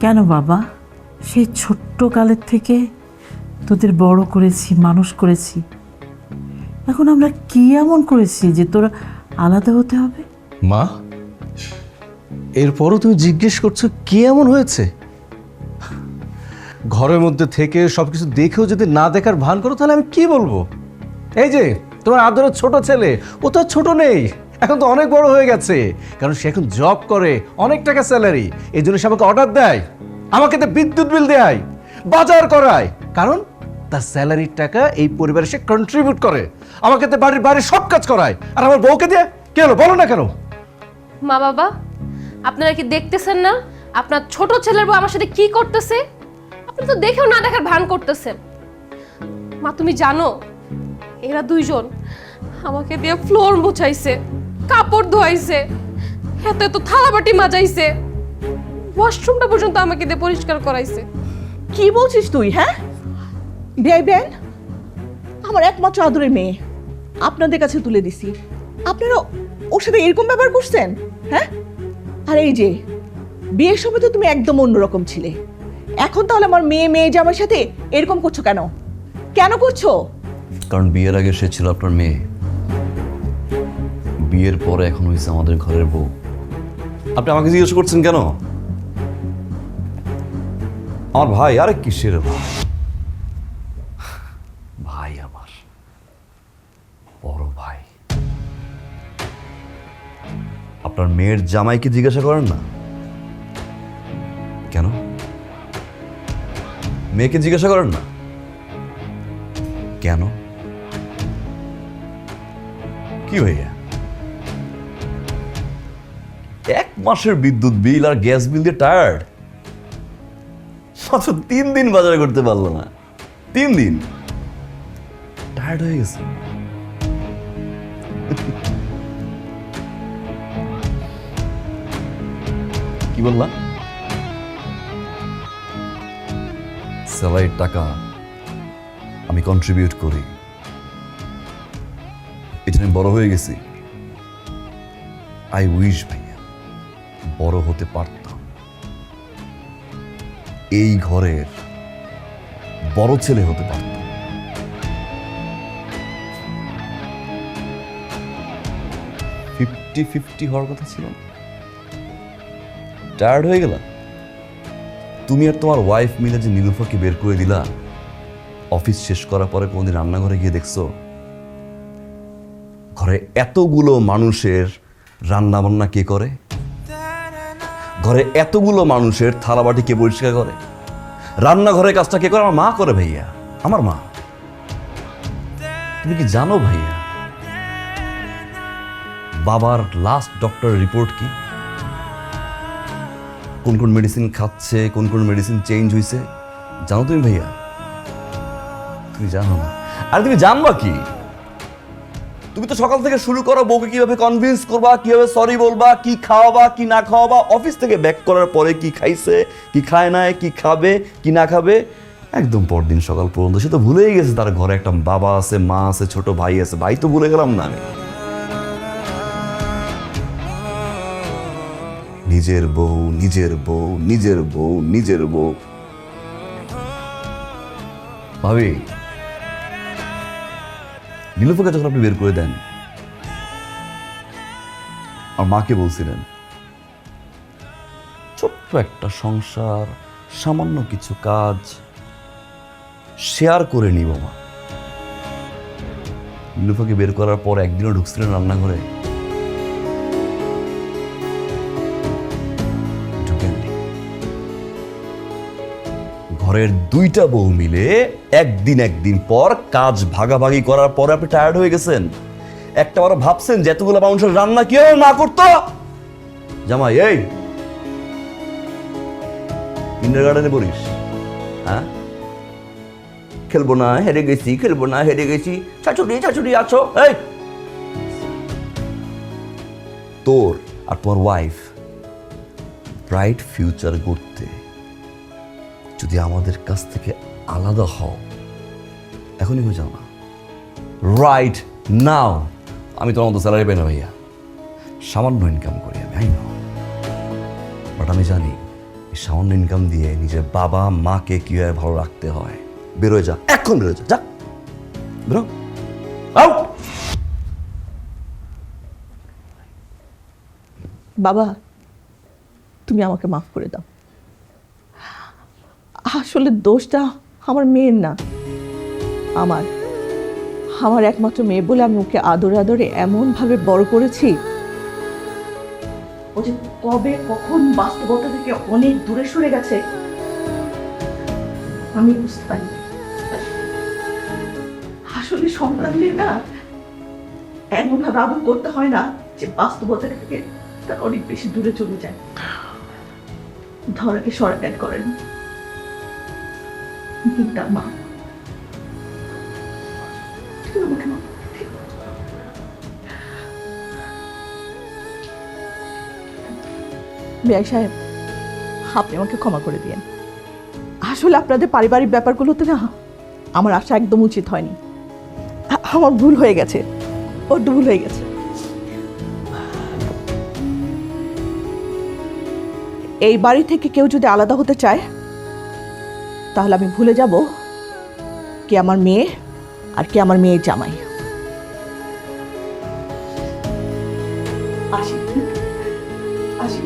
কেন বাবা? সেই ছোট্ট কালের থেকে তোদের বড় করেছি, মানুষ করেছি, এখন আমরা কি এমন করেছি যে তোরা আলাদা হতে হবে? মা, এরপরও তুমি জিজ্ঞেস করছো কি এমন হয়েছে? ঘরের মধ্যে থেকে সবকিছু দেখেও যদি না দেখার ভান করো তাহলে আমি কি বলবো? এই যে তোমার আদরের ছোট ছেলে, ও তো ছোট নেই, এখন তো অনেক বড় হয়ে গেছে, কারণ সে এখন জব করে, অনেক টাকা স্যালারি। এই জন্য সে আমাকে অর্ডার দেয়, আমাকে তো বিদ্যুৎ বিল দেয়, বাজার করায়, কারণ তার স্যালারির টাকা এই পরিবারে সে কন্ট্রিবিউট করে, আমাকে তো বাড়ির বাইরে সব কাজ করায়, আর আমার বউকে দিয়ে কেন বলো না কেন? মা বাবা, আপনারা কি দেখতেছেন না আপনার ছোট ছেলের বউ আমার সাথে কি করতেছে? আপনি তো দেখেও না দেখার ভান করতেছেন। মা তুমি জানো এরা দুইজন আমাকে দিয়ে ফ্লোর মুছাইছে, কাপড় ধোয়াইছে, এত এত থালাবাটি মাজাইছে, ওয়াশরুমটা পর্যন্ত আমাকে দিয়ে পরিষ্কার করাইছে। কি বলছিস তুই? হ্যাঁ বেআই বেন, আমার একমাত্র আদরের মেয়ে আপনাদের কাছে তুলে দিছি, আপনারা ওর সাথে এরকম ব্যবহার করছেন? হ্যাঁ, আর এই যে বিয়ের সময় তো তুমি একদম অন্যরকম ছিলে, এখন তাহলে আমার মেয়ে জামাইয়ের সাথে এরকম করছো কেন? কেন করছো? কারণ বিয়ের আগে সে ছিল আপনার মেয়ে, বিয়ের পরে এখন হয়েছে আমাদের ঘরের বউ। আপনি আমাকে জিজ্ঞেস করছেন কেন? আমার ভাই, আরে কিসের ভাই? ভাই আমার বড় ভাই। আপনার মেয়ের জামাইকে জিজ্ঞাসা করেন না কেন? মেয়েকে জিজ্ঞাসা করেন না কেন? কি ভাইয়া, 1 মাসের বিদ্যুৎ বিল আর গ্যাস বিল দিয়ে টায়ার্ড, মাত্র 3 দিন বাজার করতে পারলো না, 3 দিন টায়ার্ড হয়ে গেছে। কি বললাম? স্যালারির টাকা আমি কন্ট্রিবিউট করি, এটা আমি বড় হয়ে গেছি। আই উইশ ভাইয়া বড় হতে পারতাম, এই ঘরের বড় ছেলে হতে পারতাম। ফিফটি হওয়ার কথা ছিল, টায়ার্ড হয়ে গেলাম। তুমি আর তোমার ওয়াইফ মিলে যে নীলুফাকে বের করে দিলা, অফিস শেষ করার পরে কোনদিন রান্নাঘরে গিয়ে দেখছো ঘরে এতগুলো মানুষের রান্না বান্না কে করে? ঘরে এতগুলো মানুষের থালাবাটি কে পরিষ্কার করে? রান্নাঘরের কাজটা কে করে? আমার মা করে ভাইয়া, আমার মা। তুমি কি জানো ভাইয়া বাবার লাস্ট ডক্টরের রিপোর্ট কি? কোন কোন মেডিসিন খাচ্ছে, কোন কোন মেডিসিন চেঞ্জ হয়েছে জানো তুমি ভাইয়া? তুমি জানো না? আর তুমি জানবা কি? তুমি তো সকাল থেকে শুরু করো বউকে কিভাবে কনভিন্স করবা, কিভাবে সরি বলবা, কি খাওয়াবা কি না খাওয়াবা, অফিস থেকে ব্যাক করার পরে কি খাইছে কি খায় নাই, কি খাবে কি না খাবে, একদম পরদিন সকাল পর্যন্ত। সে তো ভুলেই গেছে তার ঘরে একটা বাবা আছে, মা আছে, ছোট ভাই আছে। ভাই তো ভুলে গেলাম না আমি। নিজের বউ, নিজের বউ, নিজের বউ, নিজের বউ। ভাবি, নীলুফাকে যখন আপনি বের করে দেন, আর মাকে বলছিলেন ছোট্ট একটা সংসার, সামান্য কিছু কাজ শেয়ার করে নিব মা। নীলুফাকে বের করার পর একদিনও ঢুকছিলেন রান্নাঘরে? ঘরের 2টা বউ মিলে একদিন পর কাজ ভাগাভাগি করার পরে আপনি টায়ার্ড হয়ে গেছেন। একটা বার ভাবছেন যে এতগুলো মানুষের রান্না কেউ না করতো? জামাই, এই কিন্ডারগার্টেনে পড়িস? হ্যাঁ, খেলবো না, হেরে গেছি, খেলবো না, হেরে গেছি, ছাছুড়ি আছো। এই তোর আর তোমার ওয়াইফ ব্রাইট ফিউচার গড়তে যদি আমাদের কাছ থেকে আলাদা হও, এখনই হয়ে যাও না, রাইট নাও। আমি তোমার মতো স্যালারি পাই না ভাইয়া, সামান্য ইনকাম করি আমি, বাট আমি জানি এই সামান্য ইনকাম দিয়ে নিজের বাবা মাকে কিভাবে ভালো রাখতে হয়। বেরোয় যা, এখন বেরোয় যা, বেরো আউট। বাবা, তুমি আমাকে মাফ করে দাও। আসলে দোষটা আমার মেয়ের না, আমার একমাত্র মেয়ে বলে আমি ওকে আদরে এমনভাবে বড় করেছি, ও যে কবে কখন বাস্তবতা থেকে অনেক দূরে সরে গেছে আমি বুঝতে পারি। সন্তান নিয়ে না এমন ভাবে আদর করতে হয় না যে বাস্তবতা থেকে তার অনেক বেশি দূরে চলে যায়। ধরাকে সরকার করেন তার মা। বিআই সাহেব, আপনি আমাকে ক্ষমা করে দিয়েন। আসলে আপনাদের পারিবারিক ব্যাপারগুলোতে না আমার আসা একদম উচিত হয়নি। আমার ভুল হয়ে গেছে, বড্ড ভুল হয়ে গেছে। এই বাড়ি থেকে কেউ যদি আলাদা হতে চায় তাহলে আমি ভুলে যাব কে আমার মেয়ে আর কে আমার মেয়ের জামাই। আসি আসি।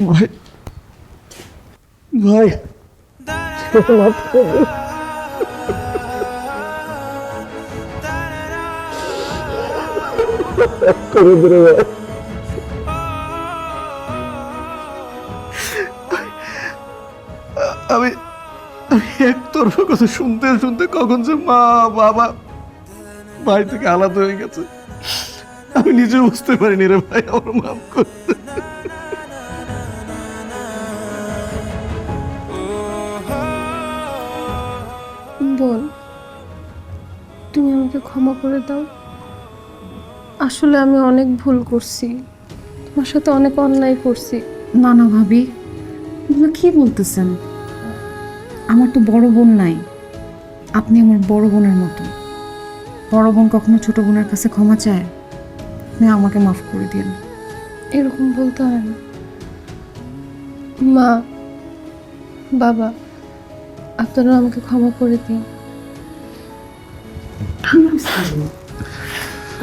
ভাই ভাই আমি একতরফা কথা শুনতে শুনতে কখন যে মা বাবা ভাই থেকে আলাদা হয়ে গেছে আমি নিজে বুঝতে পারিনি রে ভাই, আমার মাফ করতে। বোন, তুমি আমাকে ক্ষমা করে দাও। আসলে আমি অনেক ভুল করছি, তোমার সাথে অনেক অন্যায় করছি। না না ভাবি, এগুলো কি বলতেছেন? আমার তো বড় বোন নাই, আপনি আমার বড় বোনের মতো। বড় বোন কখনো ছোট বোনের কাছে ক্ষমা চায়? আপনি আমাকে মাফ করে দিন। এরকম বলতে হয় না। মা, বাবা, আপনারা আমাকে ক্ষমা করে দিন।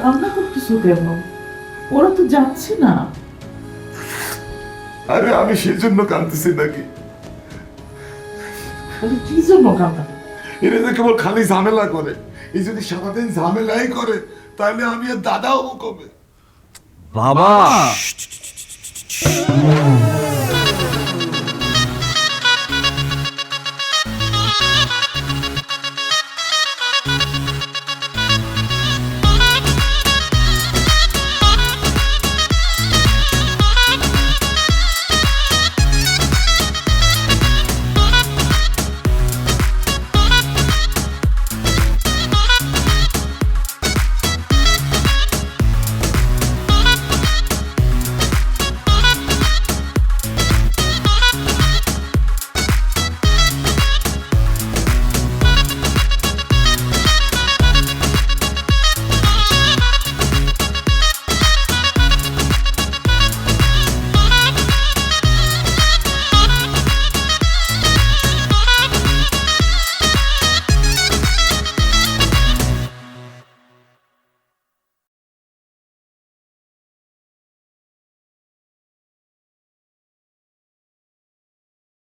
কান্না করতেছো কেন? ওরা তো যাচ্ছে না। আরে আমি সেই জন্য কাঁদতেছি নাকি? কি জন্য কান্না? এরা যে কেবল খালি ঝামেলা করে। এই যদি সারাদিন ঝামেলাই করে তাহলে আমি আর দাদাও কবে? বাবা